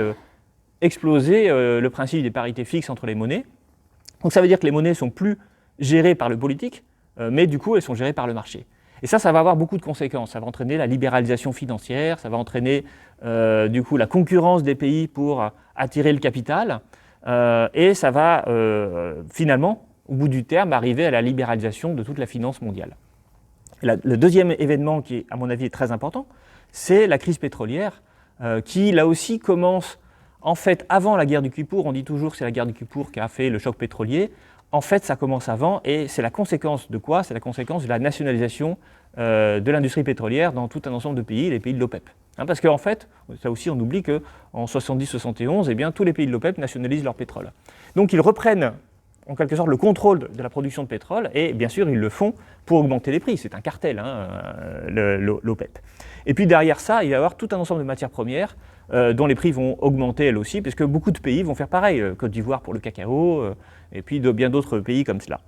exploser le principe des parités fixes entre les monnaies. Donc ça veut dire que les monnaies ne sont plus gérées par le politique, mais du coup elles sont gérées par le marché. Et ça va avoir beaucoup de conséquences. Ça va entraîner la libéralisation financière, ça va entraîner du coup la concurrence des pays pour attirer le capital, et ça va finalement, au bout du terme, arriver à la libéralisation de toute la finance mondiale. Le deuxième événement qui, à mon avis, est très important, c'est la crise pétrolière, qui là aussi commence, en fait, avant la guerre du Kippour. On dit toujours que c'est la guerre du Kippour qui a fait le choc pétrolier. En fait, ça commence avant, et c'est la conséquence de quoi? C'est la conséquence de la nationalisation de l'industrie pétrolière dans tout un ensemble de pays, les pays de l'OPEP. Parce qu'en fait, ça aussi on oublie qu'en 70-71, eh bien, tous les pays de l'OPEP nationalisent leur pétrole. Donc ils reprennent en quelque sorte le contrôle de la production de pétrole, et bien sûr ils le font pour augmenter les prix. C'est un cartel, l'OPEP. Et puis derrière ça, il va y avoir tout un ensemble de matières premières dont les prix vont augmenter elles aussi, puisque beaucoup de pays vont faire pareil, Côte d'Ivoire pour le cacao, et puis bien d'autres pays comme cela.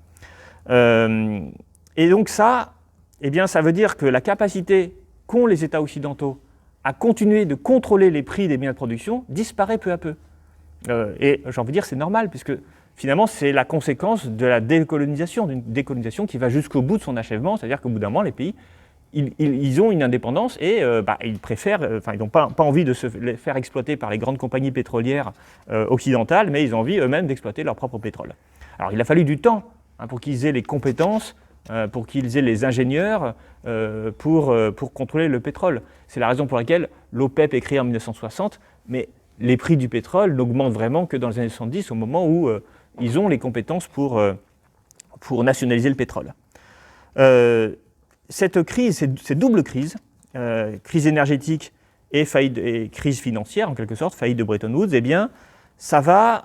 Et donc ça, eh bien, ça veut dire que la capacité qu'ont les États occidentaux à continuer de contrôler les prix des biens de production disparaît peu à peu. Et j'ai envie de dire c'est normal, puisque finalement c'est la conséquence de la décolonisation, d'une décolonisation qui va jusqu'au bout de son achèvement, c'est-à-dire qu'au bout d'un moment, les pays, ils ont une indépendance et ils préfèrent, ils n'ont pas envie de se faire exploiter par les grandes compagnies pétrolières occidentales, mais ils ont envie eux-mêmes d'exploiter leur propre pétrole. Alors il a fallu du temps pour qu'ils aient les compétences, pour qu'ils aient les ingénieurs pour contrôler le pétrole. C'est la raison pour laquelle l'OPEP est créée en 1960, mais les prix du pétrole n'augmentent vraiment que dans les années 70, au moment où ils ont les compétences pour nationaliser le pétrole. Cette crise, cette double crise, crise énergétique et crise financière, en quelque sorte, faillite de Bretton Woods, eh bien, ça va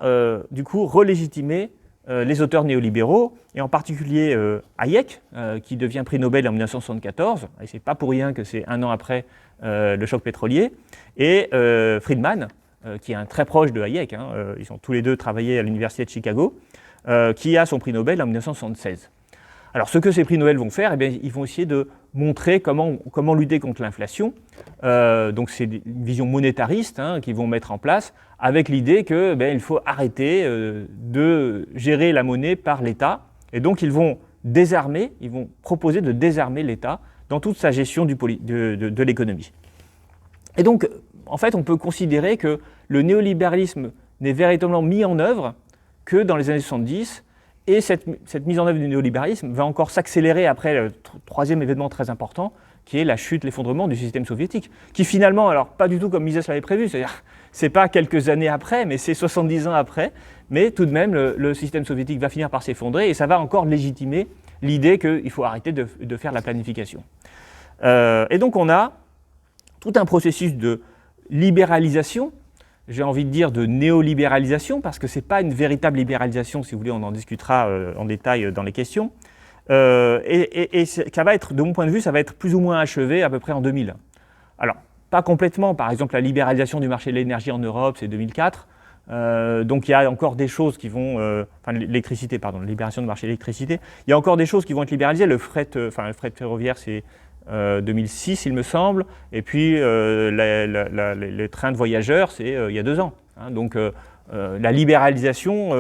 du coup relégitimer les auteurs néolibéraux, et en particulier Hayek, qui devient prix Nobel en 1974, et c'est pas pour rien que c'est un an après le choc pétrolier, et Friedman, qui est un très proche de Hayek, ils ont tous les deux travaillé à l'université de Chicago, qui a son prix Nobel en 1976. Alors ce que ces prix Nobel vont faire, eh bien, ils vont essayer de montrer comment lutter contre l'inflation. Donc c'est une vision monétariste qu'ils vont mettre en place, avec l'idée qu'il faut arrêter de gérer la monnaie par l'État. Et donc ils vont proposer de désarmer l'État dans toute sa gestion de l'économie. Et donc, en fait, on peut considérer que le néolibéralisme n'est véritablement mis en œuvre que dans les années 70, Et cette mise en œuvre du néolibéralisme va encore s'accélérer après le troisième événement très important, qui est la chute, l'effondrement du système soviétique, qui finalement, alors pas du tout comme Mises l'avait prévu, c'est-à-dire c'est pas quelques années après, mais c'est 70 ans après, mais tout de même le système soviétique va finir par s'effondrer et ça va encore légitimer l'idée qu'il faut arrêter de faire la planification. Et donc on a tout un processus de libéralisation, j'ai envie de dire de néolibéralisation, parce que ce n'est pas une véritable libéralisation, si vous voulez, on en discutera en détail dans les questions. Et ça va être, de mon point de vue, ça va être plus ou moins achevé à peu près en 2000. Alors, pas complètement, par exemple la libéralisation du marché de l'énergie en Europe, c'est 2004. Donc il y a encore des choses qui vont, enfin l'électricité, pardon, la libération du marché de l'électricité, il y a encore des choses qui vont être libéralisées, le fret ferroviaire c'est 2006 il me semble, et puis les trains de voyageurs c'est il y a 2 ans. Hein, donc la libéralisation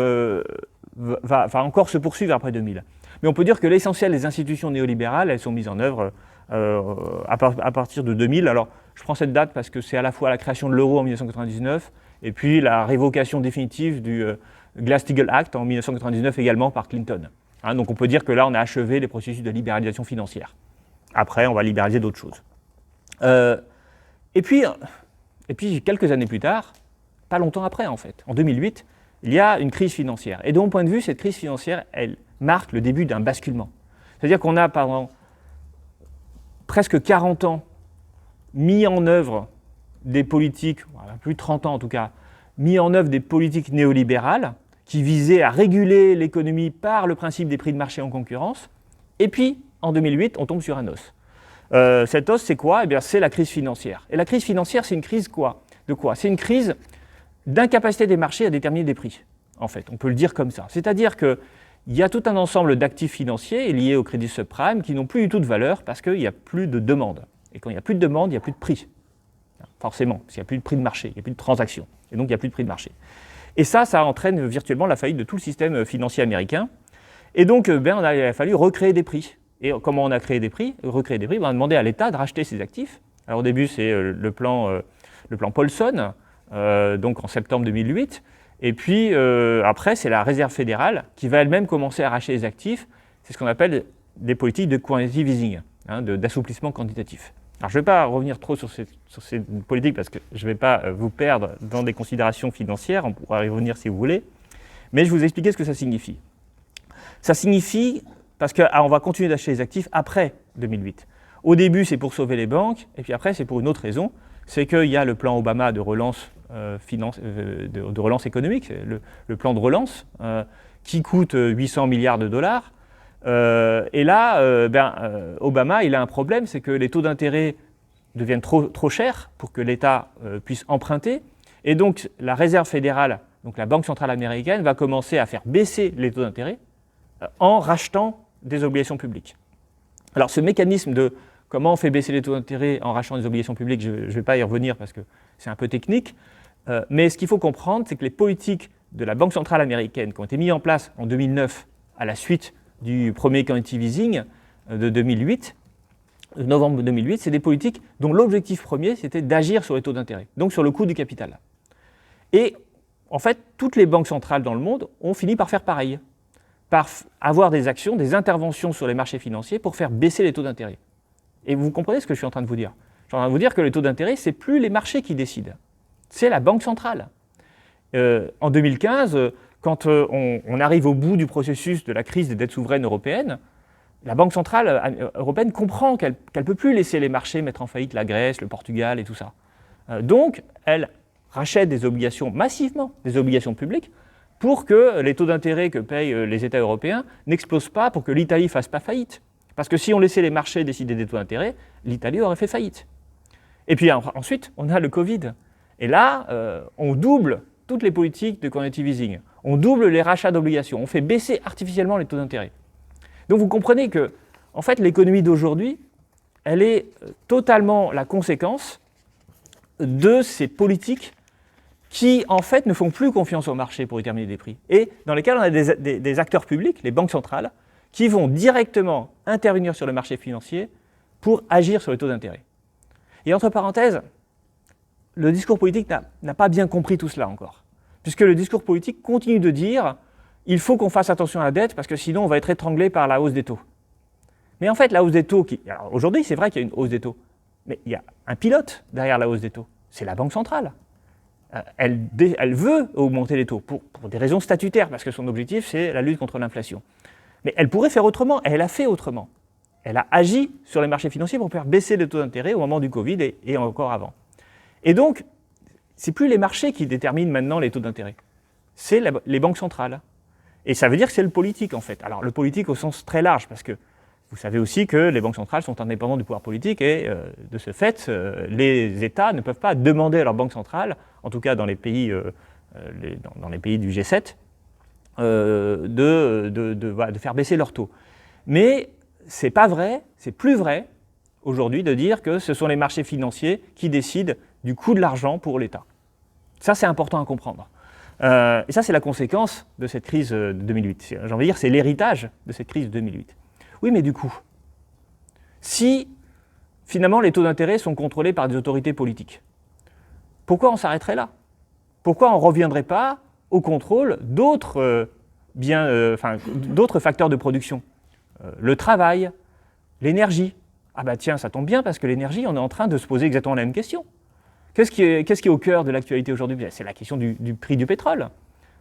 va encore se poursuivre après 2000. Mais on peut dire que l'essentiel des institutions néolibérales, elles sont mises en œuvre à partir de 2000. Alors je prends cette date parce que c'est à la fois la création de l'euro en 1999 et puis la révocation définitive du Glass-Steagall Act en 1999 également par Clinton. Hein, donc on peut dire que là on a achevé les processus de libéralisation financière. Après on va libéraliser d'autres choses. Et puis quelques années plus tard, pas longtemps après en fait, en 2008, il y a une crise financière. Et de mon point de vue, cette crise financière, elle marque le début d'un basculement. C'est-à-dire qu'on a pendant presque 40 ans mis en œuvre des politiques, plus de 30 ans en tout cas, mis en œuvre des politiques néolibérales qui visaient à réguler l'économie par le principe des prix de marché en concurrence. Et puis, en 2008, on tombe sur un os. Cet os, c'est quoi ? Eh bien, c'est la crise financière. Et la crise financière, c'est une crise quoi ? De quoi ? C'est une crise d'incapacité des marchés à déterminer des prix, en fait. On peut le dire comme ça. C'est-à-dire qu'il y a tout un ensemble d'actifs financiers liés au crédit subprime qui n'ont plus du tout de valeur parce qu'il n'y a plus de demande. Et quand il n'y a plus de demande, il n'y a plus de prix. Forcément, parce qu'il n'y a plus de prix de marché, il n'y a plus de transactions. Et donc, il n'y a plus de prix de marché. Et ça entraîne virtuellement la faillite de tout le système financier américain. Et donc, il a fallu recréer des prix. Et comment on a recréé des prix ? On a demandé à l'État de racheter ses actifs. Alors, au début, c'est le plan Paulson, donc en septembre 2008. Et puis, après, c'est la Réserve fédérale qui va elle-même commencer à racheter les actifs. C'est ce qu'on appelle des politiques de quantitative easing, hein, d'assouplissement quantitatif. Alors, je ne vais pas revenir trop sur ces politiques parce que je ne vais pas vous perdre dans des considérations financières, on pourra y revenir si vous voulez, mais je vais vous expliquer ce que ça signifie. Ça signifie, parce qu'on va continuer d'acheter les actifs après 2008. Au début, c'est pour sauver les banques, et puis après, c'est pour une autre raison, c'est qu'il y a le plan Obama de relance, de relance économique, le plan de relance, qui coûte 800 milliards de dollars. Et là, Obama, il a un problème, c'est que les taux d'intérêt deviennent trop chers pour que l'État puisse emprunter. Et donc, la Réserve fédérale, donc la Banque centrale américaine, va commencer à faire baisser les taux d'intérêt en rachetant des obligations publiques. Alors, ce mécanisme de comment on fait baisser les taux d'intérêt en rachetant des obligations publiques, je ne vais pas y revenir parce que c'est un peu technique. Mais ce qu'il faut comprendre, c'est que les politiques de la Banque centrale américaine qui ont été mises en place en 2009 à la suite du premier quantitative easing de 2008, novembre 2008, c'est des politiques dont l'objectif premier, c'était d'agir sur les taux d'intérêt, donc sur le coût du capital. Et en fait, toutes les banques centrales dans le monde ont fini par faire pareil, par avoir des actions, des interventions sur les marchés financiers pour faire baisser les taux d'intérêt. Et vous comprenez ce que je suis en train de vous dire ? Je suis en train de vous dire que les taux d'intérêt, c'est plus les marchés qui décident, c'est la Banque centrale. En 2015, quand on arrive au bout du processus de la crise des dettes souveraines européennes, la Banque centrale européenne comprend qu'elle ne peut plus laisser les marchés mettre en faillite la Grèce, le Portugal et tout ça. Donc, elle rachète des obligations massivement, des obligations publiques, pour que les taux d'intérêt que payent les États européens n'explosent pas, pour que l'Italie ne fasse pas faillite. Parce que si on laissait les marchés décider des taux d'intérêt, l'Italie aurait fait faillite. Et puis ensuite, on a le Covid. Et là, on double toutes les politiques de quantitative easing. On double les rachats d'obligations. On fait baisser artificiellement les taux d'intérêt. Donc vous comprenez que, en fait, l'économie d'aujourd'hui, elle est totalement la conséquence de ces politiques qui, en fait, ne font plus confiance au marché pour déterminer des prix. Et dans lesquelles on a des acteurs publics, les banques centrales, qui vont directement intervenir sur le marché financier pour agir sur les taux d'intérêt. Et entre parenthèses, le discours politique n'a pas bien compris tout cela encore. Puisque le discours politique continue de dire il faut qu'on fasse attention à la dette parce que sinon on va être étranglé par la hausse des taux. Mais en fait, la hausse des taux, alors aujourd'hui c'est vrai qu'il y a une hausse des taux, mais il y a un pilote derrière la hausse des taux, c'est la Banque centrale. Elle veut augmenter les taux pour des raisons statutaires, parce que son objectif c'est la lutte contre l'inflation. Mais elle pourrait faire autrement, et elle a fait autrement. Elle a agi sur les marchés financiers pour faire baisser les taux d'intérêt au moment du Covid et encore avant. Et donc, c'est plus les marchés qui déterminent maintenant les taux d'intérêt, c'est les banques centrales. Et ça veut dire que c'est le politique en fait. Alors le politique au sens très large, parce que vous savez aussi que les banques centrales sont indépendantes du pouvoir politique et de ce fait, les États ne peuvent pas demander à leur banque centrale, en tout cas dans les pays, dans les pays du G7, de faire baisser leurs taux. Mais c'est pas vrai, c'est plus vrai aujourd'hui de dire que ce sont les marchés financiers qui décident du coût de l'argent pour l'État. Ça, c'est important à comprendre. Et ça, c'est la conséquence de cette crise de 2008. J'ai envie de dire, c'est l'héritage de cette crise de 2008. Oui, mais du coup, si finalement les taux d'intérêt sont contrôlés par des autorités politiques, pourquoi on s'arrêterait là? Pourquoi on ne reviendrait pas au contrôle d'autres d'autres facteurs de production? Le travail, l'énergie. Ah bah tiens, ça tombe bien parce que l'énergie, on est en train de se poser exactement la même question. Qu'est-ce qui est au cœur de l'actualité aujourd'hui? C'est la question du prix du pétrole.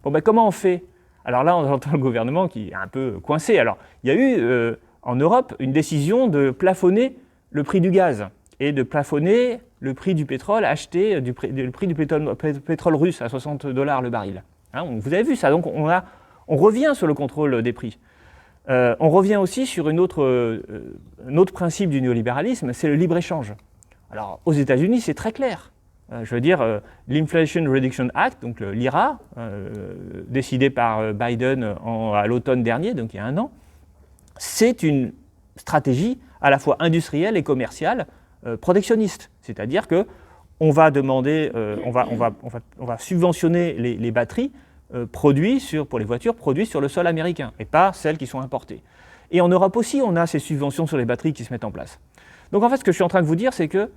Bon ben comment on fait? Alors là, on entend le gouvernement qui est un peu coincé. Alors il y a eu en Europe une décision de plafonner le prix du gaz et de plafonner le prix du pétrole acheté, le prix du pétrole russe à $60 le baril. Hein, vous avez vu ça, donc on revient sur le contrôle des prix. On revient aussi sur un autre principe du néolibéralisme, c'est le libre-échange. Alors aux États-Unis, c'est très clair. Je veux dire, l'Inflation Reduction Act, donc l'IRA, décidé par Biden à l'automne dernier, donc il y a un an, c'est une stratégie à la fois industrielle et commerciale protectionniste. C'est-à-dire qu'on va demander, on va subventionner les batteries pour les voitures produites sur le sol américain et pas celles qui sont importées. Et en Europe aussi, on a ces subventions sur les batteries qui se mettent en place. Donc en fait, ce que je suis en train de vous dire, c'est que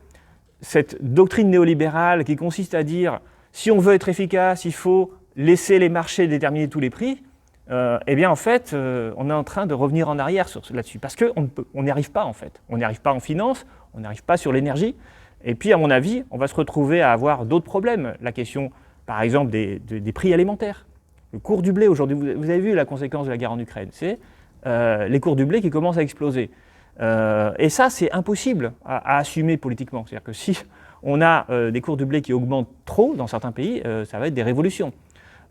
cette doctrine néolibérale qui consiste à dire si on veut être efficace, il faut laisser les marchés déterminer tous les prix, eh bien en fait, on est en train de revenir en arrière là-dessus, parce qu'on n'y arrive pas en fait. On n'y arrive pas en finance, on n'y arrive pas sur l'énergie, et puis à mon avis, on va se retrouver à avoir d'autres problèmes. La question, par exemple, des prix alimentaires. Le cours du blé aujourd'hui, vous avez vu la conséquence de la guerre en Ukraine, c'est les cours du blé qui commencent à exploser. Et ça, c'est impossible à assumer politiquement. C'est-à-dire que si on a des cours du blé qui augmentent trop dans certains pays, ça va être des révolutions.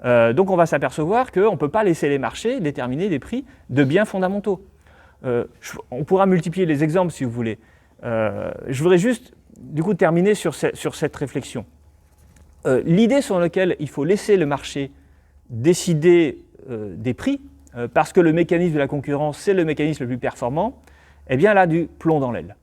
Donc on va s'apercevoir qu'on ne peut pas laisser les marchés déterminer des prix de biens fondamentaux. On pourra multiplier les exemples si vous voulez. Je voudrais juste du coup terminer sur cette réflexion. L'idée sur laquelle il faut laisser le marché décider des prix, parce que le mécanisme de la concurrence, c'est le mécanisme le plus performant, eh bien, elle a du plomb dans l'aile.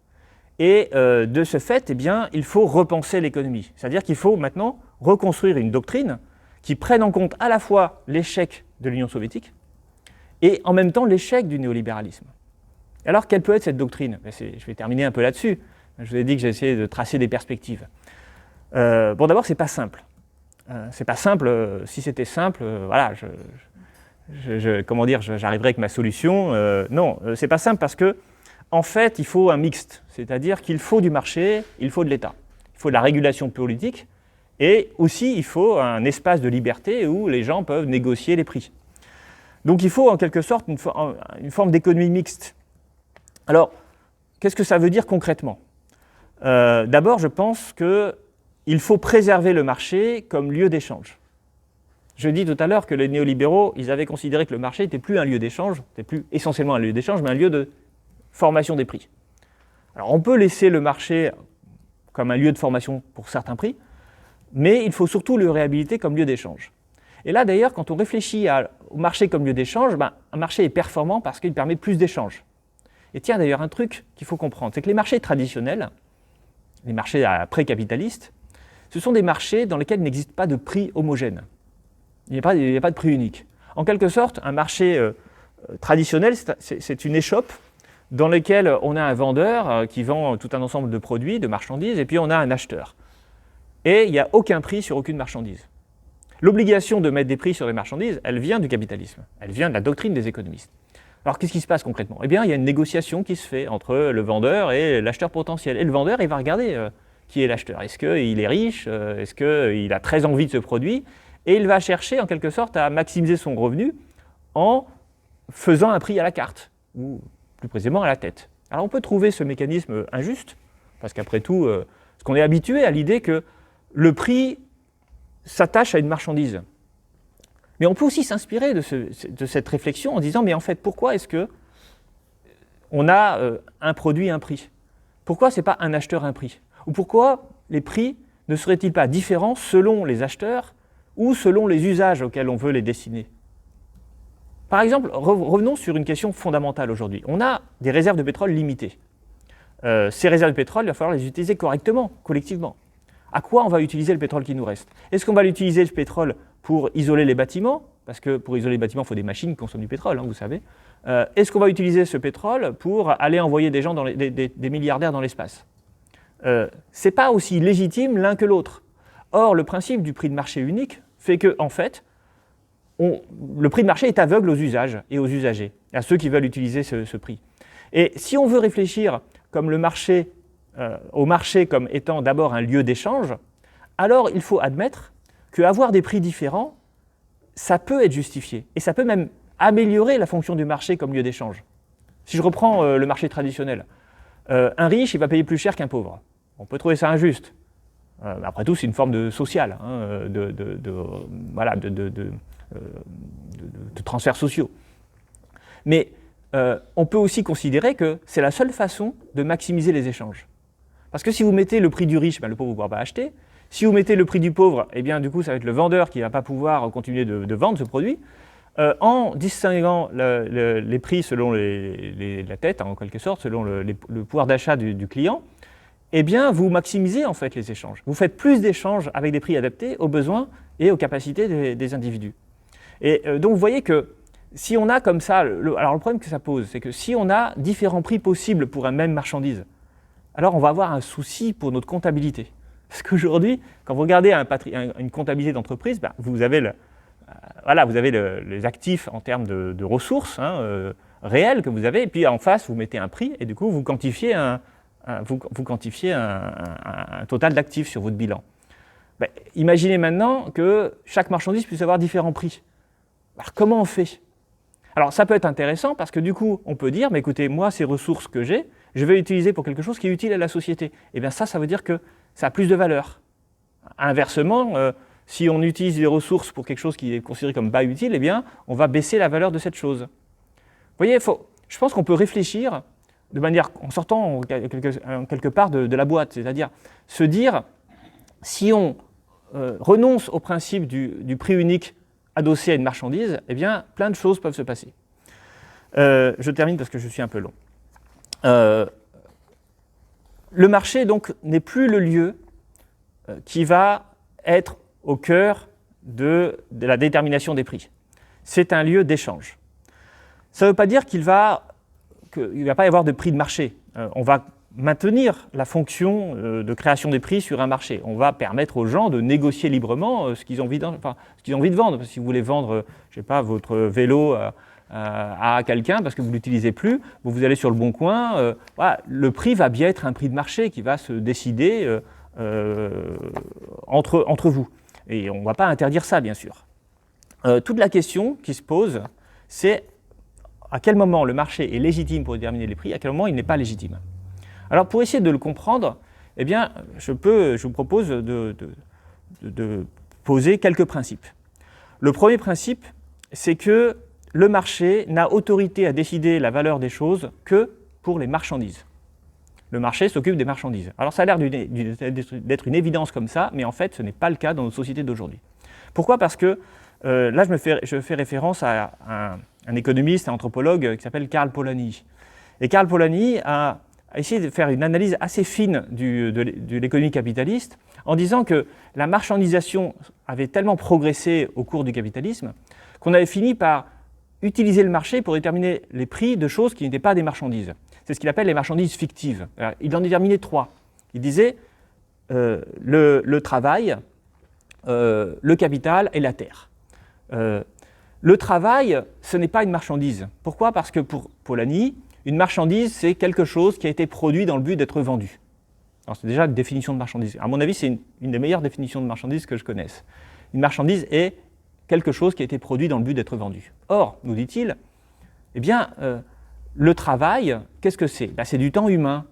Et de ce fait, eh bien, il faut repenser l'économie. C'est-à-dire qu'il faut maintenant reconstruire une doctrine qui prenne en compte à la fois l'échec de l'Union soviétique et en même temps l'échec du néolibéralisme. Alors, quelle peut être cette doctrine? Je vais terminer un peu là-dessus. Je vous ai dit que j'ai essayé de tracer des perspectives. Bon, d'abord, c'est pas simple. C'est pas simple. Si c'était simple, voilà, comment dire, j'arriverais avec ma solution. Non, c'est pas simple parce que en fait, il faut un mixte, c'est-à-dire qu'il faut du marché, il faut de l'État, il faut de la régulation politique, et aussi il faut un espace de liberté où les gens peuvent négocier les prix. Donc il faut en quelque sorte une forme d'économie mixte. Alors, qu'est-ce que ça veut dire concrètement? D'abord, je pense qu'il faut préserver le marché comme lieu d'échange. Je dis tout à l'heure que les néolibéraux, ils avaient considéré que le marché n'était plus un lieu d'échange, n'était plus essentiellement un lieu d'échange, mais un lieu de formation des prix. Alors on peut laisser le marché comme un lieu de formation pour certains prix, mais il faut surtout le réhabiliter comme lieu d'échange. Et là d'ailleurs, quand on réfléchit au marché comme lieu d'échange, un marché est performant parce qu'il permet plus d'échanges. Et tiens d'ailleurs, un truc qu'il faut comprendre, c'est que les marchés traditionnels, les marchés pré-capitalistes, ce sont des marchés dans lesquels il n'existe pas de prix homogène. Il n'y a pas de prix unique. En quelque sorte, un marché traditionnel, c'est une échoppe dans laquelle on a un vendeur qui vend tout un ensemble de produits, de marchandises, et puis on a un acheteur. Et il n'y a aucun prix sur aucune marchandise. L'obligation de mettre des prix sur les marchandises, elle vient du capitalisme, elle vient de la doctrine des économistes. Alors qu'est-ce qui se passe concrètement? Eh bien, il y a une négociation qui se fait entre le vendeur et l'acheteur potentiel. Et le vendeur, il va regarder qui est l'acheteur. Est-ce qu'il est riche? Est-ce qu'il a très envie de ce produit? Et il va chercher en quelque sorte à maximiser son revenu en faisant un prix à la carte, ou plus précisément à la tête. Alors on peut trouver ce mécanisme injuste, parce qu'après tout, parce qu'on est habitué à l'idée que le prix s'attache à une marchandise. Mais on peut aussi s'inspirer de cette réflexion en disant, mais en fait, pourquoi est-ce qu'on a un produit, un prix? Pourquoi ce n'est pas un acheteur, un prix? Ou pourquoi les prix ne seraient-ils pas différents selon les acheteurs ou selon les usages auxquels on veut les destiner? Par exemple, revenons sur une question fondamentale aujourd'hui. On a des réserves de pétrole limitées. Ces réserves de pétrole, il va falloir les utiliser correctement, collectivement. À quoi on va utiliser le pétrole qui nous reste? Est-ce qu'on va utiliser le pétrole pour isoler les bâtiments? Parce que pour isoler les bâtiments, il faut des machines qui consomment du pétrole, vous savez. Est-ce qu'on va utiliser ce pétrole pour aller envoyer des gens, des milliardaires dans l'espace? Ce n'est pas aussi légitime l'un que l'autre. Or, le principe du prix de marché unique fait que, en fait, le prix de marché est aveugle aux usages et aux usagers, à ceux qui veulent utiliser ce prix. Et si on veut réfléchir comme au marché comme étant d'abord un lieu d'échange, alors il faut admettre qu'avoir des prix différents, ça peut être justifié. Et ça peut même améliorer la fonction du marché comme lieu d'échange. Si je reprends le marché traditionnel, un riche, il va payer plus cher qu'un pauvre. On peut trouver ça injuste. Après tout, c'est une forme de social, de transferts sociaux. Mais on peut aussi considérer que c'est la seule façon de maximiser les échanges. Parce que si vous mettez le prix du riche, le pauvre ne pourra pas acheter. Si vous mettez le prix du pauvre, eh bien, du coup, ça va être le vendeur qui ne va pas pouvoir continuer de vendre ce produit. En distinguant les prix selon la tête, en quelque sorte, selon le pouvoir d'achat du client, eh bien, vous maximisez en fait les échanges. Vous faites plus d'échanges avec des prix adaptés aux besoins et aux capacités des individus. Et donc, vous voyez que si on a comme ça, alors le problème que ça pose, c'est que si on a différents prix possibles pour une même marchandise, alors on va avoir un souci pour notre comptabilité. Parce qu'aujourd'hui, quand vous regardez une comptabilité d'entreprise, vous avez, les actifs en termes de ressources réelles que vous avez, et puis en face, vous mettez un prix, et du coup, vous quantifiez un total d'actifs sur votre bilan. Imaginez maintenant que chaque marchandise puisse avoir différents prix. Alors comment on fait? Alors ça peut être intéressant parce que du coup, on peut dire, mais écoutez, moi, ces ressources que j'ai, je vais utiliser pour quelque chose qui est utile à la société. Et bien ça veut dire que ça a plus de valeur. Inversement, si on utilise des ressources pour quelque chose qui est considéré comme pas utile, eh bien, on va baisser la valeur de cette chose. Vous voyez, je pense qu'on peut réfléchir de manière, en sortant quelque part de la boîte, c'est-à-dire se dire, si on renonce au principe du prix unique adossé à une marchandise, eh bien, plein de choses peuvent se passer. Je termine parce que je suis un peu long. Le marché, donc, n'est plus le lieu qui va être au cœur de la détermination des prix. C'est un lieu d'échange. Ça ne veut pas dire qu'il ne va pas y avoir de prix de marché. On va maintenir la fonction de création des prix sur un marché. On va permettre aux gens de négocier librement ce qu'ils ont envie de vendre. Si vous voulez vendre, je sais pas, votre vélo à quelqu'un parce que vous ne l'utilisez plus, vous allez sur le Bon Coin, le prix va bien être un prix de marché qui va se décider entre vous. Et on ne va pas interdire ça, bien sûr. Toute la question qui se pose, c'est à quel moment le marché est légitime pour déterminer les prix, à quel moment il n'est pas légitime. Alors pour essayer de le comprendre, eh bien, je vous propose de poser quelques principes. Le premier principe, c'est que le marché n'a autorité à décider la valeur des choses que pour les marchandises. Le marché s'occupe des marchandises. Alors ça a l'air d'être une évidence comme ça, mais en fait ce n'est pas le cas dans nos sociétés d'aujourd'hui. Pourquoi? Parce que là je fais référence à un économiste, un anthropologue qui s'appelle Karl Polanyi. Et Karl Polanyi a essayé de faire une analyse assez fine de l'économie capitaliste en disant que la marchandisation avait tellement progressé au cours du capitalisme qu'on avait fini par utiliser le marché pour déterminer les prix de choses qui n'étaient pas des marchandises. C'est ce qu'il appelle les marchandises fictives. Alors, il en déterminait 3. Il disait le travail, le capital et la terre. Le travail, ce n'est pas une marchandise. Pourquoi? Parce que pour Polanyi, une marchandise, c'est quelque chose qui a été produit dans le but d'être vendu. Alors c'est déjà une définition de marchandise. À mon avis, c'est une des meilleures définitions de marchandise que je connaisse. Une marchandise est quelque chose qui a été produit dans le but d'être vendu. Or, nous dit-il, eh bien, le travail, qu'est-ce que c'est? Ben, c'est du temps humain.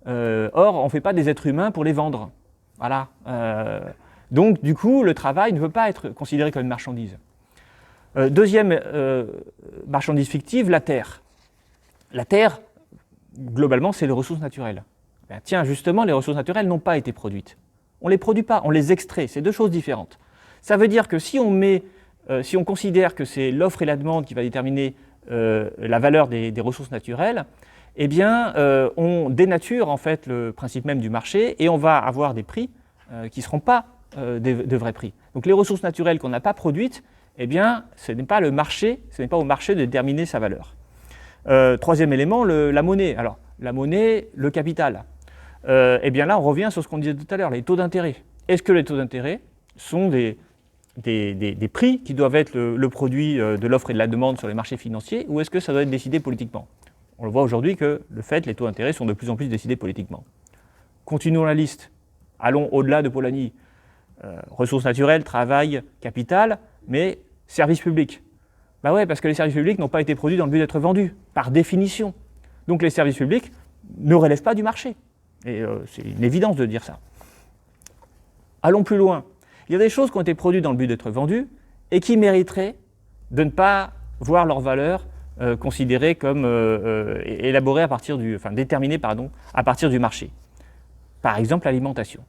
Or, on ne fait pas des êtres humains pour les vendre. Voilà. Donc, du coup, le travail ne peut pas être considéré comme une marchandise. Deuxième marchandise fictive, la terre. La terre, globalement, c'est les ressources naturelles. Ben, tiens, justement, les ressources naturelles n'ont pas été produites. On ne les produit pas, on les extrait. C'est deux choses différentes. Ça veut dire que si on considère que c'est l'offre et la demande qui va déterminer la valeur des ressources naturelles, eh bien, on dénature en fait le principe même du marché et on va avoir des prix qui ne seront pas de vrais prix. Donc les ressources naturelles qu'on n'a pas produites, eh bien, ce n'est pas le marché, ce n'est pas au marché de déterminer sa valeur. Troisième élément, la monnaie. Alors, la monnaie, le capital. Eh bien là, on revient sur ce qu'on disait tout à l'heure, les taux d'intérêt. Est-ce que les taux d'intérêt sont des prix qui doivent être le produit de l'offre et de la demande sur les marchés financiers, ou est-ce que ça doit être décidé politiquement? On le voit aujourd'hui que les taux d'intérêt sont de plus en plus décidés politiquement. Continuons la liste. Allons au-delà de Polanyi. Ressources naturelles, travail, capital, mais services publics. Ben ouais, parce que les services publics n'ont pas été produits dans le but d'être vendus, par définition. Donc les services publics ne relèvent pas du marché. Et c'est une évidence de dire ça. Allons plus loin. Il y a des choses qui ont été produites dans le but d'être vendues et qui mériteraient de ne pas voir leur valeur considérée comme élaborée déterminée à partir du marché. Par exemple, l'alimentation.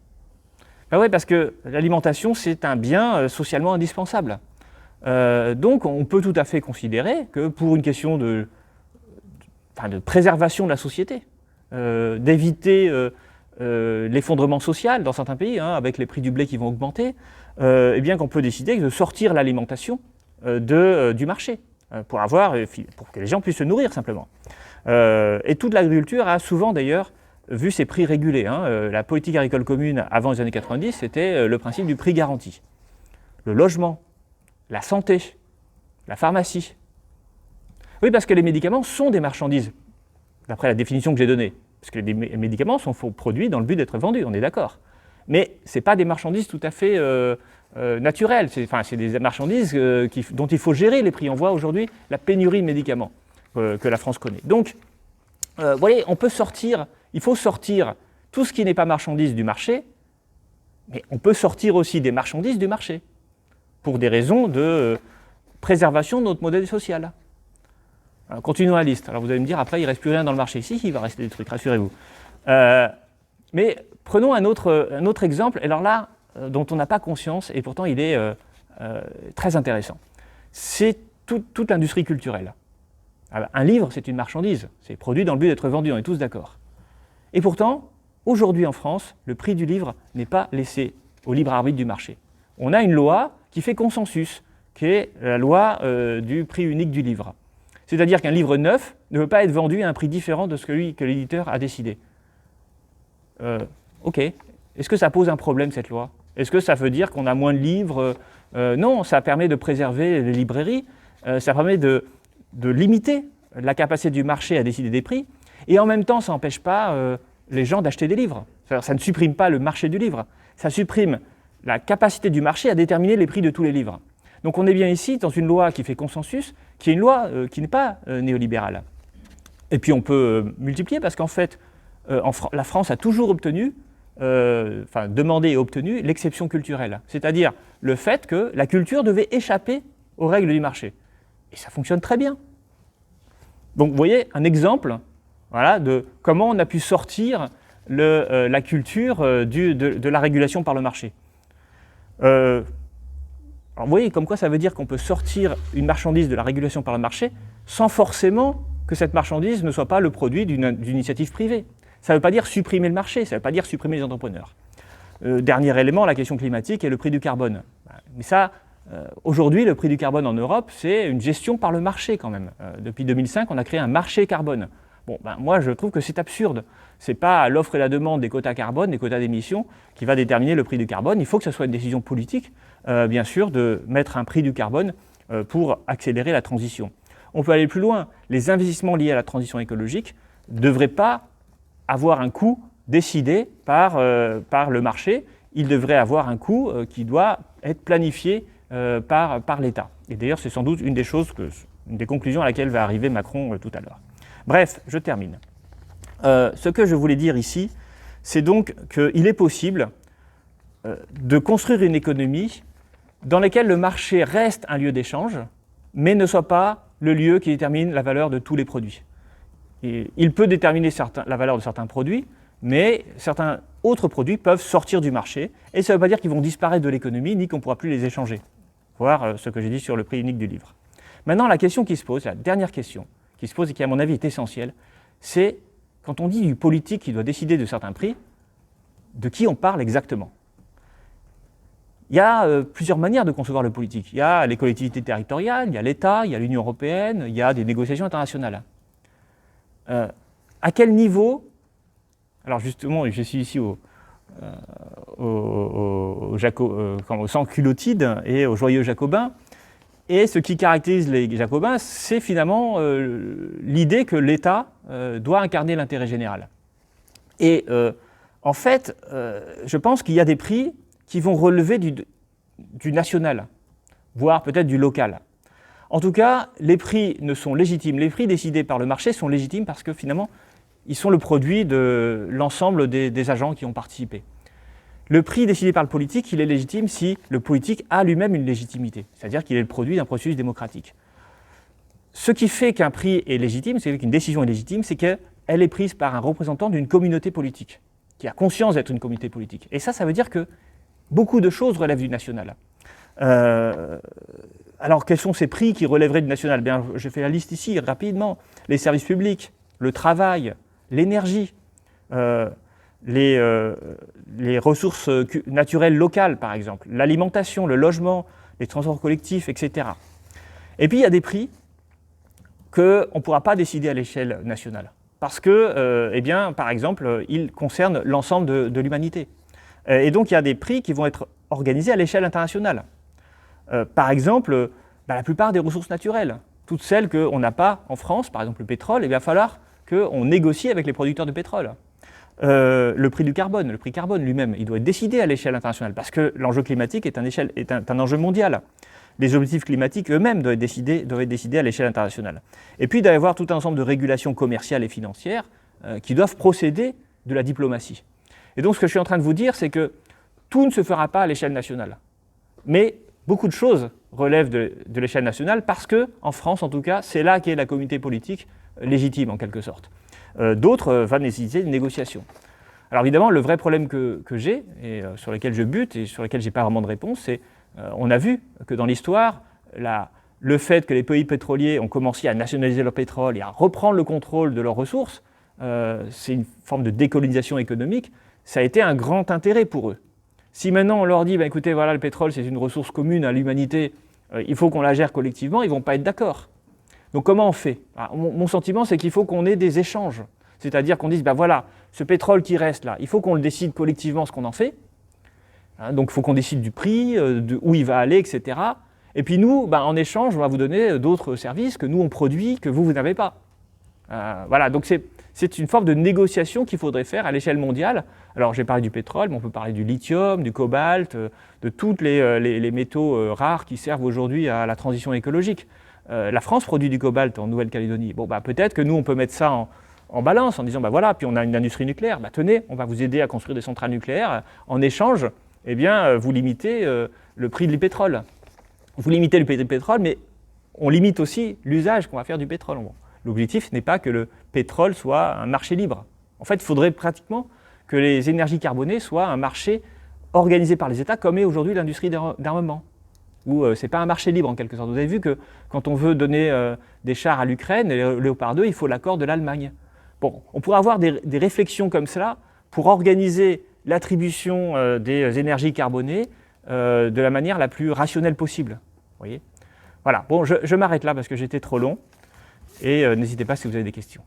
Ben ouais, parce que l'alimentation, c'est un bien socialement indispensable. Donc, on peut tout à fait considérer que pour une question de préservation de la société, d'éviter l'effondrement social dans certains pays, avec les prix du blé qui vont augmenter, eh bien qu'on peut décider de sortir l'alimentation du marché, pour que les gens puissent se nourrir simplement. Et toute l'agriculture a souvent d'ailleurs vu ses prix régulés. La politique agricole commune avant les années 90, c'était le principe du prix garanti. Le logement, la santé, la pharmacie. Oui, parce que les médicaments sont des marchandises, d'après la définition que j'ai donnée. Parce que les médicaments sont produits dans le but d'être vendus, on est d'accord. Mais ce n'est pas des marchandises tout à fait naturelles. C'est des marchandises dont il faut gérer les prix. On voit aujourd'hui la pénurie de médicaments que la France connaît. Donc, vous voyez, il faut sortir tout ce qui n'est pas marchandise du marché, mais on peut sortir aussi des marchandises du marché, pour des raisons de préservation de notre modèle social. Alors, continuons la liste. Alors vous allez me dire, après, il ne reste plus rien dans le marché. Si, il va rester des trucs, rassurez-vous. Mais prenons un autre exemple, alors là, dont on n'a pas conscience, et pourtant il est très intéressant. C'est toute l'industrie culturelle. Alors, un livre, c'est une marchandise. C'est produit dans le but d'être vendu, on est tous d'accord. Et pourtant, aujourd'hui en France, le prix du livre n'est pas laissé au libre arbitre du marché. On a une loi qui fait consensus, qui est la loi du prix unique du livre. C'est-à-dire qu'un livre neuf ne peut pas être vendu à un prix différent de ce que l'éditeur a décidé. Ok. Est-ce que ça pose un problème, cette loi? Est-ce que ça veut dire qu'on a moins de livres? Non, ça permet de préserver les librairies, ça permet de limiter la capacité du marché à décider des prix, et en même temps, ça n'empêche pas les gens d'acheter des livres. Ça ne supprime pas le marché du livre, ça supprime la capacité du marché à déterminer les prix de tous les livres. Donc on est bien ici dans une loi qui fait consensus, qui est une loi qui n'est pas néolibérale. Et puis on peut multiplier parce qu'en fait, la France a toujours obtenu, demandé et obtenu l'exception culturelle. C'est-à-dire le fait que la culture devait échapper aux règles du marché. Et ça fonctionne très bien. Donc vous voyez un exemple de comment on a pu sortir la culture de la régulation par le marché. Alors vous voyez comme quoi ça veut dire qu'on peut sortir une marchandise de la régulation par le marché sans forcément que cette marchandise ne soit pas le produit d'une initiative privée. Ça ne veut pas dire supprimer le marché, ça ne veut pas dire supprimer les entrepreneurs. Dernier élément, la question climatique et le prix du carbone. Mais ça, aujourd'hui, le prix du carbone en Europe, c'est une gestion par le marché quand même. Depuis 2005, on a créé un marché carbone. Bon, moi, je trouve que c'est absurde. Ce n'est pas l'offre et la demande des quotas carbone, des quotas d'émissions, qui va déterminer le prix du carbone. Il faut que ce soit une décision politique, bien sûr, de mettre un prix du carbone pour accélérer la transition. On peut aller plus loin. Les investissements liés à la transition écologique ne devraient pas avoir un coût décidé par le marché. Ils devraient avoir un coût qui doit être planifié par l'État. Et d'ailleurs, c'est sans doute une des conclusions à laquelle va arriver Macron tout à l'heure. Bref, je termine. Ce que je voulais dire ici, c'est donc qu'il est possible de construire une économie dans laquelle le marché reste un lieu d'échange, mais ne soit pas le lieu qui détermine la valeur de tous les produits. Et il peut déterminer la valeur de certains produits, mais certains autres produits peuvent sortir du marché, et ça ne veut pas dire qu'ils vont disparaître de l'économie, ni qu'on ne pourra plus les échanger. Voir ce que j'ai dit sur le prix unique du livre. Maintenant, la question qui se pose, la dernière question qui se pose et qui, à mon avis, est essentielle, c'est quand on dit du politique qui doit décider de certains prix, de qui on parle exactement? Il y a plusieurs manières de concevoir le politique. Il y a les collectivités territoriales, il y a l'État, il y a l'Union européenne, il y a des négociations internationales. À quel niveau? Alors justement, je suis ici au sans-culottide et aux joyeux jacobins. Et ce qui caractérise les jacobins, c'est finalement l'idée que l'État doit incarner l'intérêt général. Et en fait, je pense qu'il y a des prix qui vont relever du national, voire peut-être du local. En tout cas, les prix ne sont légitimes. Les prix décidés par le marché sont légitimes parce que finalement, ils sont le produit de l'ensemble des agents qui ont participé. Le prix décidé par le politique, il est légitime si le politique a lui-même une légitimité, c'est-à-dire qu'il est le produit d'un processus démocratique. Ce qui fait qu'un prix est légitime, c'est qu'une décision est légitime, c'est qu'elle est prise par un représentant d'une communauté politique, qui a conscience d'être une communauté politique. Et ça veut dire que beaucoup de choses relèvent du national. Alors, quels sont ces prix qui relèveraient du national? Bien, je fais la liste ici, rapidement. Les services publics, le travail, l'énergie, les ressources naturelles locales, par exemple, l'alimentation, le logement, les transports collectifs, etc. Et puis, il y a des prix qu'on ne pourra pas décider à l'échelle nationale, parce que, par exemple, ils concernent l'ensemble de l'humanité. Et donc, il y a des prix qui vont être organisés à l'échelle internationale. Par exemple, la plupart des ressources naturelles, toutes celles qu'on n'a pas en France, par exemple le pétrole, il va falloir qu'on négocie avec les producteurs de pétrole. Le prix carbone lui-même, il doit être décidé à l'échelle internationale, parce que l'enjeu climatique est un enjeu mondial. Les objectifs climatiques eux-mêmes doivent être décidés à l'échelle internationale. Et puis, il doit y avoir tout un ensemble de régulations commerciales et financières qui doivent procéder de la diplomatie. Et donc, ce que je suis en train de vous dire, c'est que tout ne se fera pas à l'échelle nationale. Mais beaucoup de choses relèvent de l'échelle nationale parce que, en France en tout cas, c'est là qu'est la communauté politique légitime en quelque sorte. D'autres va nécessiter une négociation. Alors évidemment, le vrai problème que j'ai, et sur lequel je bute et sur lequel je n'ai pas vraiment de réponse, c'est on a vu que dans l'histoire, le fait que les pays pétroliers ont commencé à nationaliser leur pétrole et à reprendre le contrôle de leurs ressources, c'est une forme de décolonisation économique, ça a été un grand intérêt pour eux. Si maintenant on leur dit, écoutez, voilà, le pétrole c'est une ressource commune à l'humanité, il faut qu'on la gère collectivement, ils ne vont pas être d'accord. Donc comment on fait? Mon sentiment, c'est qu'il faut qu'on ait des échanges. C'est-à-dire qu'on dise, voilà, ce pétrole qui reste là, il faut qu'on le décide collectivement ce qu'on en fait. Donc il faut qu'on décide du prix, de où il va aller, etc. Et puis nous, en échange, on va vous donner d'autres services que nous on produit, que vous n'avez pas. Voilà, donc c'est une forme de négociation qu'il faudrait faire à l'échelle mondiale. Alors j'ai parlé du pétrole, mais on peut parler du lithium, du cobalt, de tous les métaux rares qui servent aujourd'hui à la transition écologique. La France produit du cobalt en Nouvelle-Calédonie. Peut-être que nous, on peut mettre ça en balance en disant, voilà, puis on a une industrie nucléaire. Tenez, on va vous aider à construire des centrales nucléaires. En échange, vous limitez le prix du pétrole. Vous limitez le prix du pétrole, mais on limite aussi l'usage qu'on va faire du pétrole. L'objectif n'est pas que le pétrole soit un marché libre. En fait, il faudrait pratiquement que les énergies carbonées soient un marché organisé par les États, comme est aujourd'hui l'industrie d'armement, où ce n'est pas un marché libre en quelque sorte. Vous avez vu que quand on veut donner des chars à l'Ukraine, les Léopard 2, il faut l'accord de l'Allemagne. On pourrait avoir des réflexions comme cela pour organiser l'attribution des énergies carbonées de la manière la plus rationnelle possible. Vous voyez ? Voilà, je m'arrête là parce que j'étais trop long. Et n'hésitez pas si vous avez des questions.